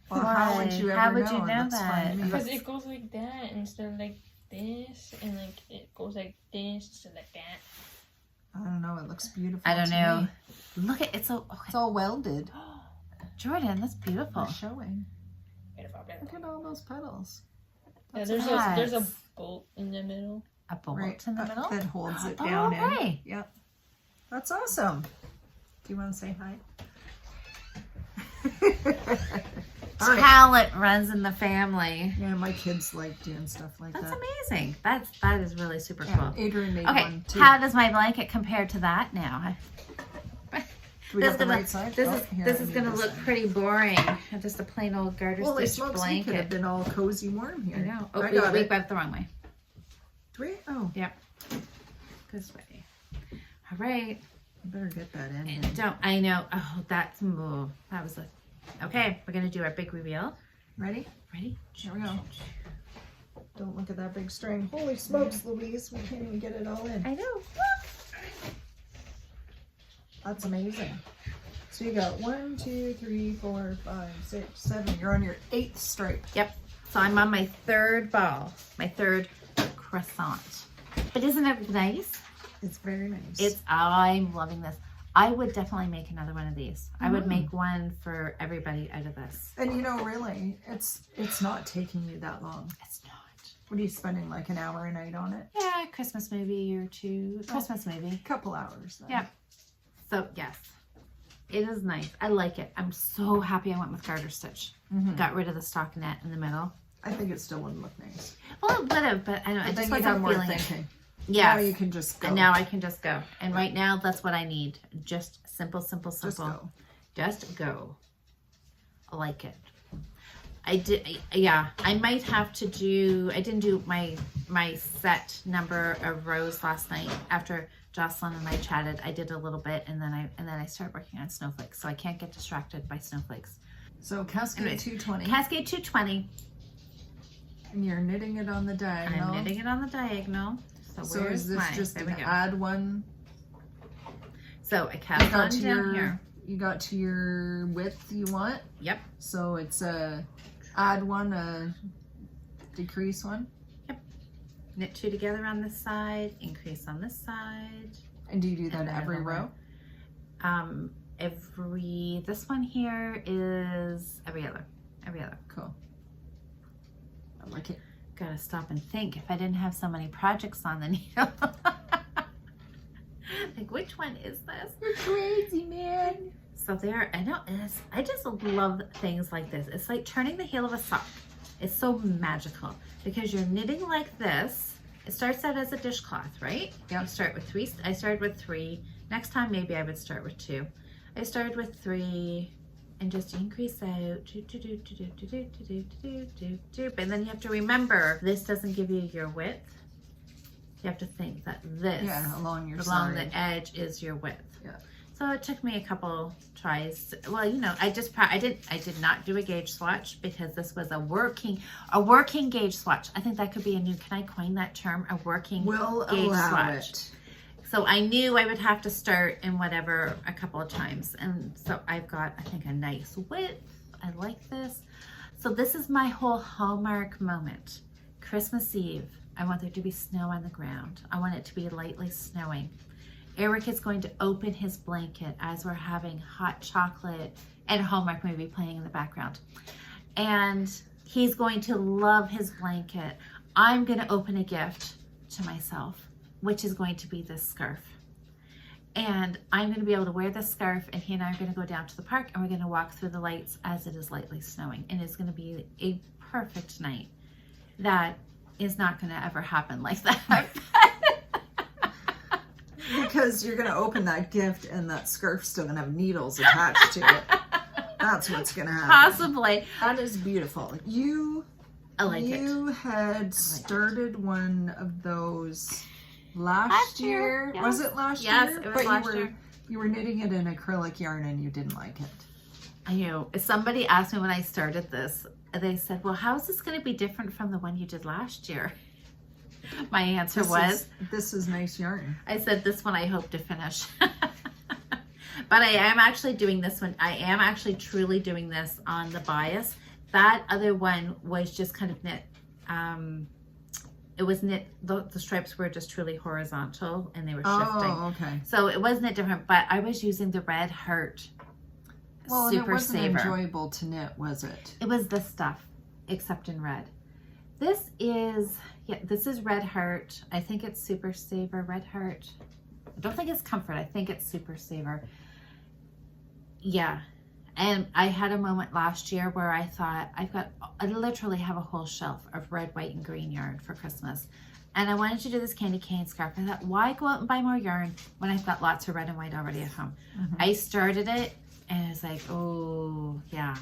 Speaker 1: Well, how would you ever
Speaker 2: How would you know
Speaker 1: That's
Speaker 2: that?
Speaker 1: fine.
Speaker 3: Because it goes like that instead of like this, and like it goes like this instead of like that.
Speaker 1: I don't know. It looks beautiful.
Speaker 2: I don't
Speaker 1: to
Speaker 2: know.
Speaker 1: me.
Speaker 2: Look at it's
Speaker 1: It's all welded.
Speaker 2: Jordan, that's beautiful.
Speaker 1: It's showing. Look at all those petals.
Speaker 3: Yeah,
Speaker 1: That's
Speaker 3: there's a bolt in the middle.
Speaker 2: A bolt
Speaker 1: right
Speaker 2: in the middle
Speaker 1: that holds it
Speaker 2: Oh,
Speaker 1: down.
Speaker 2: okay.
Speaker 1: In. Yep. That's awesome. Do you want to say hi? All right.
Speaker 2: Talent runs in the family.
Speaker 1: Yeah, my kids like doing stuff like
Speaker 2: That's
Speaker 1: that.
Speaker 2: amazing. That is really super
Speaker 1: Yeah,
Speaker 2: cool.
Speaker 1: Adrian made
Speaker 2: Okay,
Speaker 1: one too.
Speaker 2: how does my blanket compare to that now?
Speaker 1: Do we got the right side?
Speaker 2: This
Speaker 1: Oh,
Speaker 2: is gonna look pretty boring. Just a plain old Garter
Speaker 1: Holy
Speaker 2: Stitch
Speaker 1: smokes, we could have
Speaker 2: blanket.
Speaker 1: been all cozy warm here.
Speaker 2: I know. Oh,
Speaker 1: I
Speaker 2: we
Speaker 1: got it.
Speaker 2: went the wrong way.
Speaker 1: Do we? Oh,
Speaker 2: Yep. This way. All right.
Speaker 1: you better get that in.
Speaker 2: And don't. I know. Oh, that was a. Okay, we're gonna do our big reveal.
Speaker 1: Ready?
Speaker 2: Ready?
Speaker 1: Here we go. Don't look at that big string. Holy smokes, Louise. We can't even get it all in.
Speaker 2: I know. Look.
Speaker 1: That's amazing. So you got 1, 2, 3, 4, 5, 6, 7. You're on your 8th stripe.
Speaker 2: Yep. So I'm on my third ball, my third croissant. But isn't it nice?
Speaker 1: It's very nice.
Speaker 2: I'm loving this. I would definitely make another one of these. I would make one for everybody out of this.
Speaker 1: And you know, really, it's not taking you that long.
Speaker 2: It's not.
Speaker 1: What are you spending, like an hour a night on it?
Speaker 2: Yeah, Christmas movie or two. Christmas movie.
Speaker 1: A couple hours then.
Speaker 2: Yeah. So yes, it is nice. I like it. I'm so happy I went with Garter Stitch. Got rid of the stockinette in the middle.
Speaker 1: I think it still wouldn't look nice.
Speaker 2: Well, it would have, but I don't. I just wasn't feeling it.
Speaker 1: Yeah. Now you can just go.
Speaker 2: And now I can just go. And right now, that's what I need. Just simple, simple, simple.
Speaker 1: Just go.
Speaker 2: Just go. I like it. I did. Yeah, I might have to do. I didn't do my set number of rows last night after Jocelyn and I chatted. I did a little bit, and then I started working on snowflakes, so I can't get distracted by snowflakes.
Speaker 1: So Cascade
Speaker 2: Anyways,
Speaker 1: 220.
Speaker 2: Cascade 220.
Speaker 1: And you're knitting it on the diagonal.
Speaker 2: I'm knitting it on the diagonal. So
Speaker 1: is this just an add one?
Speaker 2: So I cast on down here.
Speaker 1: You got to your width you want.
Speaker 2: Yep.
Speaker 1: So it's a add one, a decrease one.
Speaker 2: Yep. Knit two together on this side, increase on this side.
Speaker 1: And do you do that every row?
Speaker 2: This one here is every other.
Speaker 1: Cool. I like it.
Speaker 2: Gotta stop and think if I didn't have so many projects on the needle. Like, which one is this?
Speaker 1: You're crazy, man.
Speaker 2: So there, I know, I just love things like this. It's like turning the heel of a sock. It's so magical because you're knitting like this. It starts out as a dishcloth, right?
Speaker 1: Yeah.
Speaker 2: You start with three. I started with 3. Next time, maybe I would start with 2. I started with 3 and just increase out. And then you have to remember, this doesn't give you your width. You have to think that this,
Speaker 1: along
Speaker 2: the edge is your width.
Speaker 1: Yeah.
Speaker 2: So it took me a couple tries. Well, you know, I did not do a gauge swatch because this was a working gauge swatch. I think that could be a new, can I coin that term? A working gauge swatch.
Speaker 1: It.
Speaker 2: So I knew I would have to start in whatever a couple of times. And so I've got, I think, a nice width. I like this. So this is my whole hallmark moment. Christmas Eve. I want there to be snow on the ground. I want it to be lightly snowing. Eric is going to open his blanket as we're having hot chocolate and a Hallmark movie playing in the background. And he's going to love his blanket. I'm going to open a gift to myself, which is going to be this scarf. And I'm going to be able to wear this scarf, and he and I are going to go down to the park and we're going to walk through the lights as it is lightly snowing. And it's going to be a perfect night. That is not going to ever happen like that.
Speaker 1: Because you're going to open that gift and that scarf's still going to have needles attached to it. That's what's going to happen.
Speaker 2: Possibly.
Speaker 1: That is beautiful.
Speaker 2: I like it.
Speaker 1: You had started one of those last year.
Speaker 2: Yes.
Speaker 1: Was it last year?
Speaker 2: Yes, it was last year.
Speaker 1: You were knitting it in acrylic yarn and you didn't like it.
Speaker 2: I know. Somebody asked me when I started this, they said, well, how is this going to be different from the one you did last year? My answer was,
Speaker 1: this is nice yarn.
Speaker 2: I said, this one I hope to finish. But I am actually doing this one. I am actually truly doing this on the bias. That other one was just kind of knit. It was knit, the stripes were just truly horizontal and they were shifting.
Speaker 1: Oh, okay.
Speaker 2: So it was knit different, but I was using the Red Heart
Speaker 1: Well,
Speaker 2: Super
Speaker 1: and it wasn't
Speaker 2: Saver.
Speaker 1: enjoyable to knit, was it?
Speaker 2: It was this stuff, except in red. This is Red Heart. I think it's Super Saver Red Heart. I don't think it's Comfort. I think it's Super Saver. Yeah. And I had a moment last year where I thought, I literally have a whole shelf of red, white, and green yarn for Christmas. And I wanted to do this candy cane scarf. I thought, why go out and buy more yarn when I've got lots of red and white already at home? Mm-hmm. I started it and I was like, oh, yeah.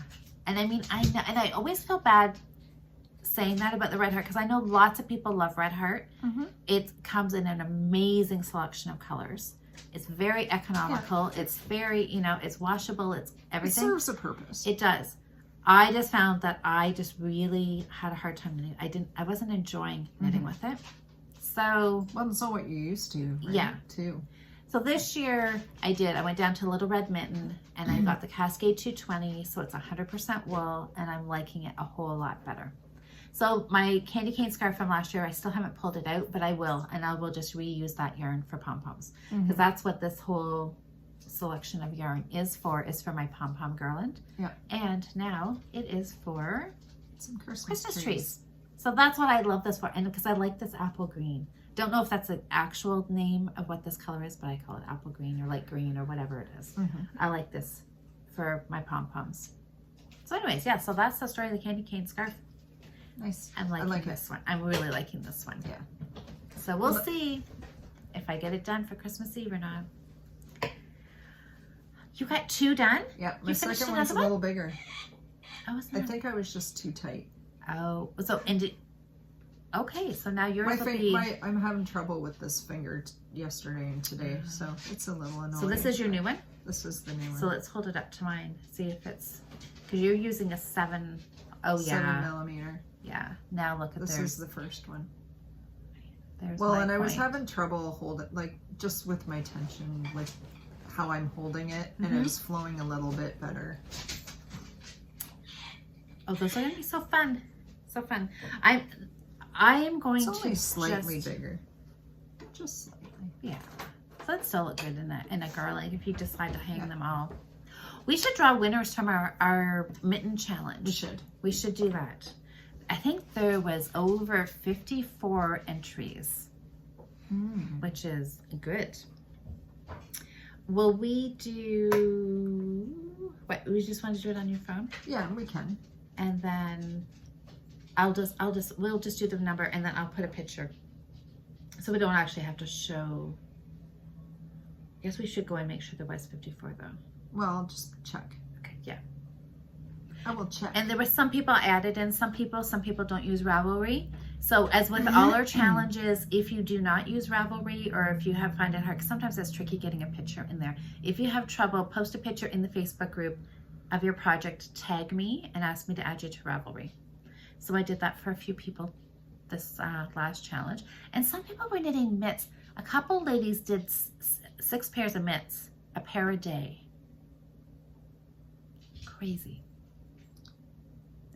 Speaker 2: And I mean, I know, and I always feel bad saying that about the Red Heart because I know lots of people love Red Heart. Mm-hmm. It comes in an amazing selection of colors. It's very economical. Yeah. It's very, it's washable. It's everything.
Speaker 1: It serves a purpose.
Speaker 2: It does. I just found that I just really had a hard time knitting. I wasn't enjoying knitting with it. So.
Speaker 1: Well, it's not what you used to. Right?
Speaker 2: Yeah.
Speaker 1: Too.
Speaker 2: So this year I went down to Little Red Mitten and I got the Cascade 220. So it's 100% wool and I'm liking it a whole lot better. So my candy cane scarf from last year, I still haven't pulled it out, but I will, and I will just reuse that yarn for pom-poms, because that's what this whole selection of yarn is for my pom-pom garland.
Speaker 1: Yeah.
Speaker 2: And now it is for
Speaker 1: some
Speaker 2: Christmas trees. So that's what I love this for, and because I like this apple green. Don't know if that's the actual name of what this color is, but I call it apple green or light green or whatever it is. I like this for my pom-poms. So anyways, yeah, so that's the story of the candy cane scarf.
Speaker 1: Nice.
Speaker 2: I'm liking this one. I'm really liking this one.
Speaker 1: Yeah.
Speaker 2: So we'll see if I get it done for Christmas Eve or not. You got 2 done?
Speaker 1: Yeah, my
Speaker 2: You finished
Speaker 1: second one's a
Speaker 2: another
Speaker 1: little bigger.
Speaker 2: Oh, it's
Speaker 1: I
Speaker 2: not.
Speaker 1: think I was just too tight.
Speaker 2: Oh, so okay, so now you're
Speaker 1: I'm having trouble with this finger yesterday and today, so it's a little annoying.
Speaker 2: So this is your new one?
Speaker 1: This is the new one.
Speaker 2: So let's hold it up to mine. See if it's, because you're using a 7. Oh yeah.
Speaker 1: 7mm.
Speaker 2: Yeah. Now look at
Speaker 1: this.
Speaker 2: This
Speaker 1: is the first one.
Speaker 2: There's
Speaker 1: well,
Speaker 2: my
Speaker 1: and I was
Speaker 2: point.
Speaker 1: having trouble holding, like just with my tension, with how I'm holding it, and it was flowing a little bit better.
Speaker 2: Oh, those are gonna be so fun. So fun. I am going
Speaker 1: It's only
Speaker 2: to
Speaker 1: slightly bigger. Just slightly.
Speaker 2: Yeah. So that'd still look good in a garland if you decide to hang them all. We should draw winners from our mitten challenge. We should do that. I think there was over 54 entries, which is good. Will we do, what, we just want to do it on your phone?
Speaker 1: Yeah, we can.
Speaker 2: And then we'll just do the number, and then I'll put a picture. So we don't actually have to show. I guess we should go and make sure there was 54 though.
Speaker 1: Well, I'll just check.
Speaker 2: Okay, yeah.
Speaker 1: I will check.
Speaker 2: And there were some people added in, some people don't use Ravelry. So as with all our challenges, if you do not use Ravelry, or if you find it hard, 'cause sometimes it's tricky getting a picture in there. If you have trouble, post a picture in the Facebook group of your project, tag me, and ask me to add you to Ravelry. So I did that for a few people this last challenge. And some people were knitting mitts. A couple ladies did 6 pairs of mitts, a pair a day. Crazy.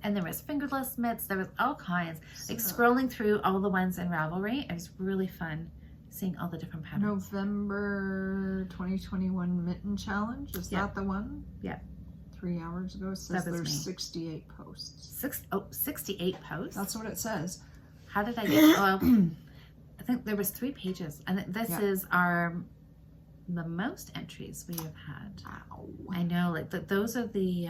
Speaker 2: And there was fingerless mitts, there was all kinds. Like scrolling through all the ones in Ravelry, it was really fun seeing all the different patterns.
Speaker 1: November 2021 Mitten Challenge, is that the one?
Speaker 2: Yeah.
Speaker 1: 3 hours ago, it says
Speaker 2: That was
Speaker 1: there's
Speaker 2: me.
Speaker 1: 68 posts.
Speaker 2: 68 posts?
Speaker 1: That's what it says.
Speaker 2: How did I get, I think there was 3 pages. And this is the most entries we have had.
Speaker 1: Ow.
Speaker 2: I know, like those are the,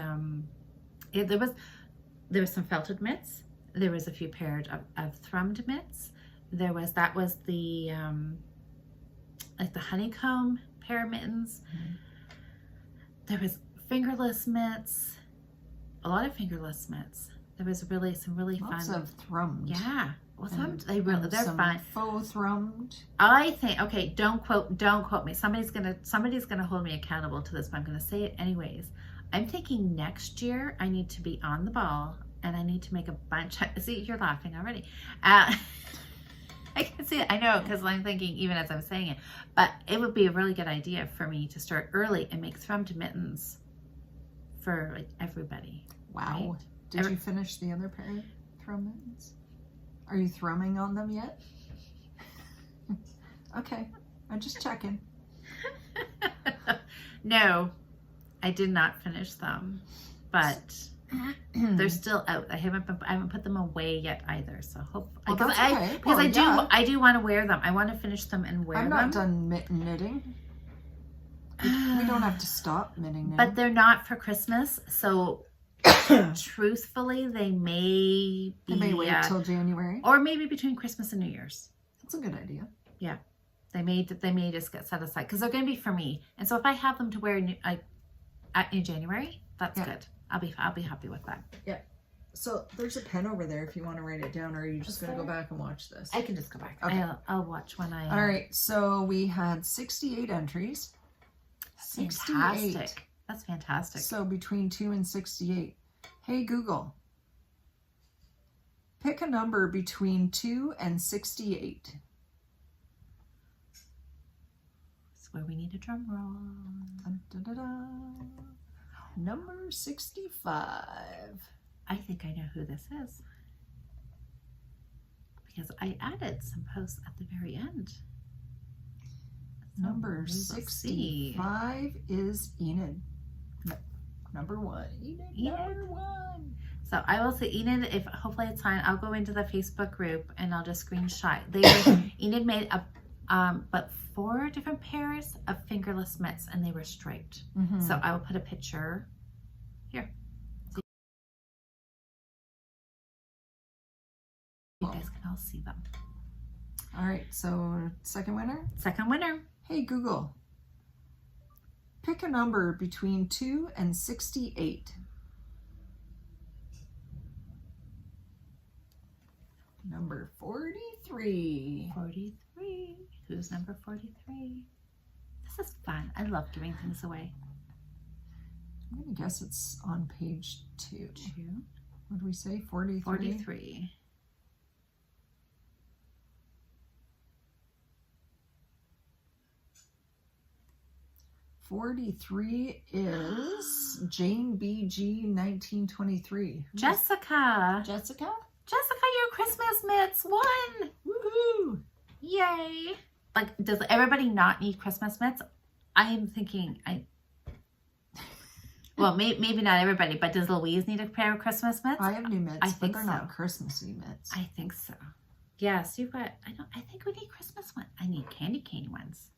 Speaker 2: there was some felted mitts. There was a few pairs of thrummed mitts. That was the, like the honeycomb pair of mittens. There was fingerless mitts, a lot of fingerless mitts. There was some really
Speaker 1: Lots
Speaker 2: fun.
Speaker 1: of thrummed.
Speaker 2: Yeah. Well, they're
Speaker 1: some
Speaker 2: fun.
Speaker 1: Faux thrummed.
Speaker 2: I think, okay, don't quote me. Somebody's gonna hold me accountable to this, but I'm gonna say it anyways. I'm thinking next year I need to be on the ball, and I need to make a bunch. See, you're laughing already. I can see it. I know, because I'm thinking even as I'm saying it. But it would be a really good idea for me to start early and make thrummed mittens for like everybody.
Speaker 1: Wow.
Speaker 2: Right?
Speaker 1: Did you finish the other pair of thrum mittens? Are you thrumming on them yet? Okay, I'm just checking.
Speaker 2: No, I did not finish them, but they're still out. I haven't put them away yet either. So because I do want to wear them. I want to finish them and wear them.
Speaker 1: I'm not done knitting. We don't have to stop knitting now.
Speaker 2: But they're not for Christmas, so truthfully, they may
Speaker 1: wait till January,
Speaker 2: or maybe between Christmas and New Year's.
Speaker 1: That's a good idea.
Speaker 2: Yeah, they may just get set aside because they're going to be for me. And so if I have them to wear in January, that's good. I'll be happy with that.
Speaker 1: Yeah. So there's a pen over there if you want to write it down, or are you just going to go back and watch this?
Speaker 2: I can just go back.
Speaker 1: Okay.
Speaker 2: I'll watch when I.
Speaker 1: All right. So we had 68 entries. 68.
Speaker 2: Fantastic. That's fantastic.
Speaker 1: So between 2 and 68. Hey Google, pick a number between 2 and 68.
Speaker 2: That's where we need a drum roll.
Speaker 1: Dun, dun, dun, dun. Number 65.
Speaker 2: I think I know who this is. because I added some posts at the very end. So
Speaker 1: Number
Speaker 2: we will see.
Speaker 1: 65 is Enid. Number 1. Enid,
Speaker 2: Enid.
Speaker 1: number 1.
Speaker 2: So I will say Enid, if hopefully it's fine, I'll go into the Facebook group and I'll just screenshot. Enid made but 4 different pairs of fingerless mitts, and they were striped. So I will put a picture here. So you guys can all see them.
Speaker 1: All right, so second winner.
Speaker 2: Second winner.
Speaker 1: Hey Google, pick a number between 2 and 68. Number 43.
Speaker 2: 43. Who's number 43? This is fun. I love giving things away.
Speaker 1: I'm gonna guess it's on page 2.
Speaker 2: 2.
Speaker 1: What did we say? 43?
Speaker 2: 43.
Speaker 1: '43 is Jane BG 1923.
Speaker 2: Jessica.
Speaker 1: Jessica?
Speaker 2: Jessica, your Christmas mitts won.
Speaker 1: Woohoo!
Speaker 2: Yay. Like, does everybody not need Christmas mitts? I am thinking, well, maybe not everybody, but does Louise need a pair of Christmas mitts?
Speaker 1: I have new mitts,
Speaker 2: I
Speaker 1: but
Speaker 2: think
Speaker 1: they're
Speaker 2: so.
Speaker 1: not Christmassy mitts.
Speaker 2: I think so. Yes, you've got, I think we need Christmas ones. I need candy cane ones.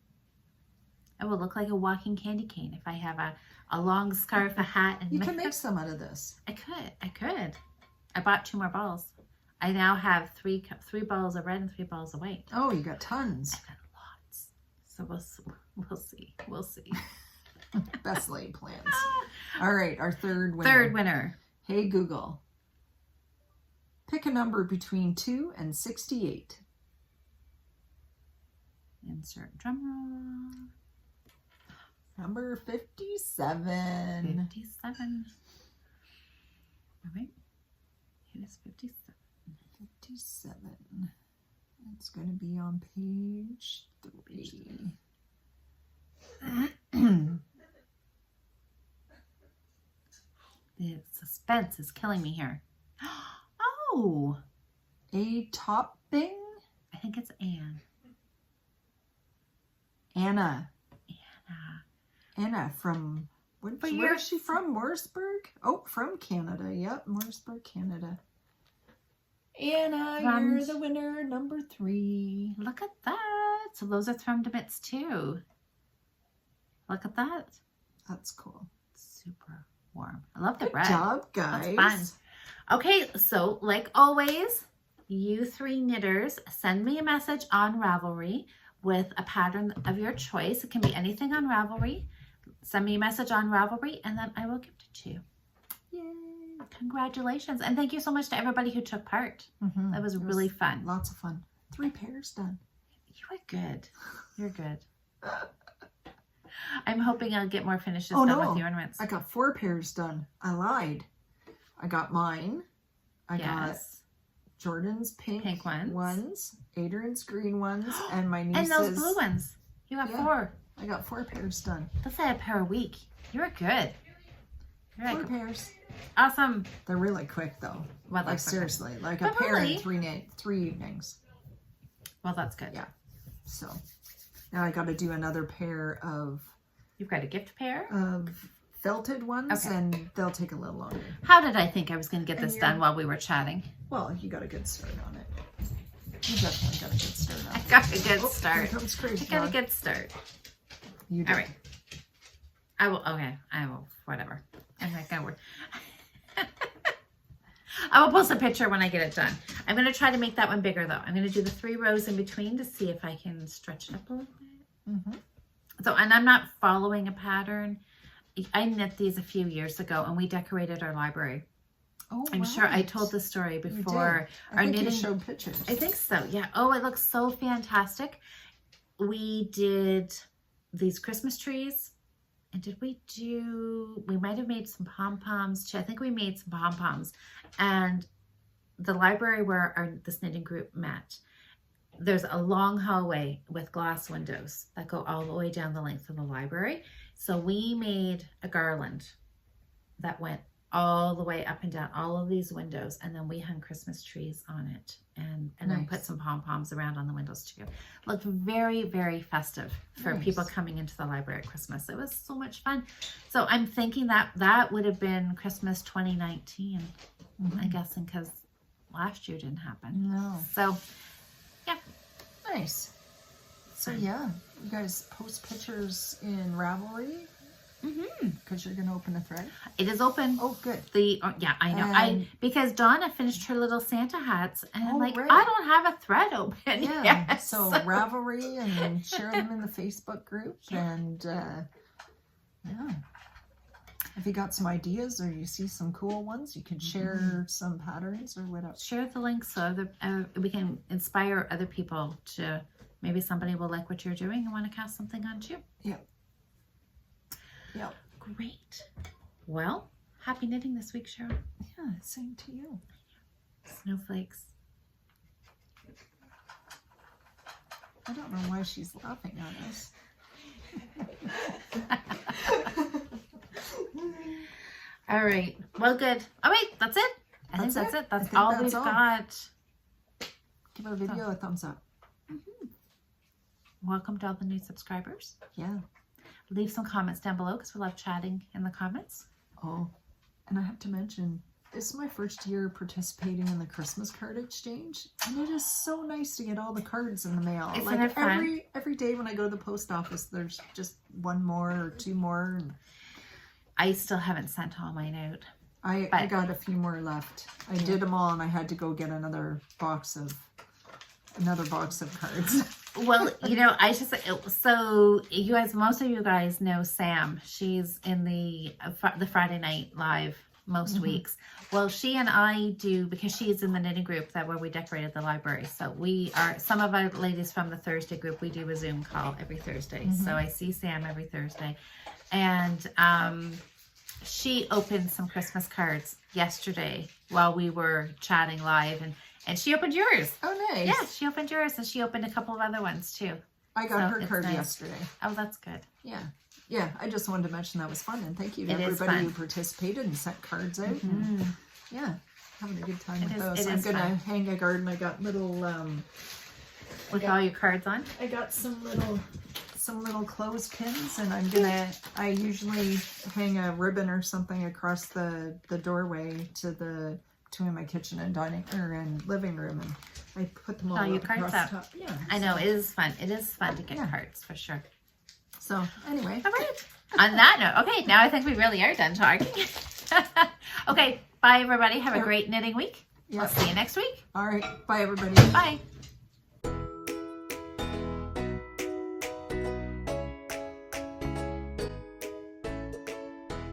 Speaker 2: I will look like a walking candy cane if I have a long scarf, a hat, and
Speaker 1: You can make some out of this.
Speaker 2: I could. I bought 2 more balls. I now have 3 balls of red and 3 balls of white.
Speaker 1: Oh, you got tons.
Speaker 2: I've got lots. So we'll see. We'll see.
Speaker 1: Best laid plans. All right, our third winner.
Speaker 2: Third winner.
Speaker 1: Hey Google, pick a number between 2 and 68.
Speaker 2: Insert drum roll.
Speaker 1: Number 57.
Speaker 2: 57. All right. Who's 57?
Speaker 1: 57. It's going to be on page 3.
Speaker 2: The suspense is killing me here. Oh,
Speaker 1: A topping?
Speaker 2: I think it's Anne.
Speaker 1: Anna from, where is she from? Morrisburg? Oh, from Canada. Yep, Morrisburg, Canada. Anna, you're the winner, number 3.
Speaker 2: Look at that. So those are thrown to mitts too. Look at that.
Speaker 1: That's cool.
Speaker 2: Super warm. I love the
Speaker 1: Good
Speaker 2: red.
Speaker 1: job, guys.
Speaker 2: That's fun. Okay, so like always, you 3 knitters, send me a message on Ravelry with a pattern of your choice. It can be anything on Ravelry. Send me a message on Ravelry and then I will gift it to you.
Speaker 1: Yay.
Speaker 2: Congratulations. And thank you so much to everybody who took part. That was really fun.
Speaker 1: Lots of fun. 3 pairs done.
Speaker 2: You are good. You're good. I'm hoping I'll get more finishes done with the ornaments.
Speaker 1: I got 4 pairs done. I lied. I got mine. I got Jordan's pink ones, Adrian's green ones, and my niece's.
Speaker 2: And those blue ones. You got 4.
Speaker 1: I got 4 pairs done.
Speaker 2: Let's say a pair a week. You're good. You're
Speaker 1: 4 pairs.
Speaker 2: Awesome.
Speaker 1: They're really quick though.
Speaker 2: Well,
Speaker 1: like seriously, like a pair in 3 evenings.
Speaker 2: Well, that's good.
Speaker 1: Yeah. So now I got to do another pair of.
Speaker 2: You've got a gift pair
Speaker 1: of felted ones, and they'll take a little longer.
Speaker 2: How did I think I was going to get this done while we were chatting?
Speaker 1: Well, you got a good start on it. You definitely got a good start on it.
Speaker 2: I got a good start.
Speaker 1: Here comes Crazy
Speaker 2: I got a good start.
Speaker 1: You
Speaker 2: all right. I will. Okay. I will. Whatever. I'm not gonna work. I will post a picture when I get it done. I'm going to try to make that one bigger though. I'm going to do the 3 rows in between to see if I can stretch it up a little bit. So, and I'm not following a pattern. I knit these a few years ago and we decorated our library.
Speaker 1: Oh,
Speaker 2: I'm sure I told this story before.
Speaker 1: I think you showed pictures.
Speaker 2: I think so, yeah. Oh, it looks so fantastic. We did these Christmas trees. And did we might have made some pom-poms too. I think we made some pom-poms. And the library where this knitting group met, there's a long hallway with glass windows that go all the way down the length of the library. So we made a garland that went all the way up and down all of these windows, and then we hung Christmas trees on it and then put some pom-poms around on the windows too. Looked very, very festive for
Speaker 1: Nice.
Speaker 2: people coming into the library at Christmas. It was so much fun. So I'm thinking that would have been Christmas 2019, I'm guessing, because last year didn't happen.
Speaker 1: No.
Speaker 2: So yeah.
Speaker 1: Nice. So yeah, you guys post pictures in Ravelry because you're gonna open a thread.
Speaker 2: It is open.
Speaker 1: Oh, good.
Speaker 2: Yeah, I know.
Speaker 1: And-
Speaker 2: Because Donna finished her little Santa hats, and I'm
Speaker 1: Oh,
Speaker 2: like,
Speaker 1: right.
Speaker 2: I don't have a thread open.
Speaker 1: Yeah.
Speaker 2: yet.
Speaker 1: So Ravelry, and share them in the Facebook group, and yeah. If you got some ideas or you see some cool ones, you can share some patterns or whatever.
Speaker 2: Share the links so we can inspire other people to, maybe somebody will like what you're doing and want to cast something on too.
Speaker 1: Yep. Yep.
Speaker 2: Great. Well, happy knitting this week, Cheryl.
Speaker 1: Yeah, same to you.
Speaker 2: Snowflakes.
Speaker 1: I don't know why she's laughing at us.
Speaker 2: All right. Well, good. Oh, wait, that's it. I think that's it.
Speaker 1: I
Speaker 2: That's
Speaker 1: think
Speaker 2: all
Speaker 1: that's
Speaker 2: we've
Speaker 1: all.
Speaker 2: got.
Speaker 1: Give our video a thumbs up.
Speaker 2: Welcome to all the new subscribers.
Speaker 1: Yeah.
Speaker 2: Leave some comments down below because we love chatting in the comments.
Speaker 1: Oh, and I have to mention, this is my first year participating in the Christmas card exchange, and it is so nice to get all the cards in the mail.
Speaker 2: Isn't
Speaker 1: like
Speaker 2: it fun?
Speaker 1: every day when I go to the post office, there's just one more or two more, and
Speaker 2: I still haven't sent all mine out.
Speaker 1: I got a few more left. I did them all, and I had to go get another box of cards.
Speaker 2: Well, you know, so you guys, most of you guys know Sam. She's in the Friday night live most weeks. Well, she and I do, because she's in the knitting group where we decorated the library. So some of our ladies from the Thursday group, we do a Zoom call every Thursday. So I see Sam every Thursday. And she opened some Christmas cards yesterday while we were chatting live, and she opened yours.
Speaker 1: Oh, nice.
Speaker 2: Yeah, she opened yours, and she opened a couple of other ones too.
Speaker 1: I got
Speaker 2: So
Speaker 1: her
Speaker 2: it's
Speaker 1: card
Speaker 2: nice.
Speaker 1: yesterday.
Speaker 2: Oh, that's good.
Speaker 1: Yeah. Yeah, I just wanted to mention that was fun, and thank you to
Speaker 2: It is
Speaker 1: everybody
Speaker 2: fun.
Speaker 1: who participated and sent cards out. And, yeah, having a good time with those.
Speaker 2: it
Speaker 1: I'm
Speaker 2: is
Speaker 1: gonna
Speaker 2: fun.
Speaker 1: hang a garden. I got little
Speaker 2: With all your cards on.
Speaker 1: I got some little clothespins, and I usually hang a ribbon or something across the doorway to between my kitchen and and living room, and I put them all
Speaker 2: Oh, your
Speaker 1: up
Speaker 2: cards
Speaker 1: across
Speaker 2: up.
Speaker 1: the top. Yeah,
Speaker 2: I know, it is fun. It is fun to get
Speaker 1: Yeah.
Speaker 2: cards for sure.
Speaker 1: So anyway,
Speaker 2: All right. On that note, okay, now I think we really are done talking. Okay, bye everybody. Have a great knitting week.
Speaker 1: Yeah.
Speaker 2: We'll see you next week.
Speaker 1: All right, bye everybody.
Speaker 2: Bye.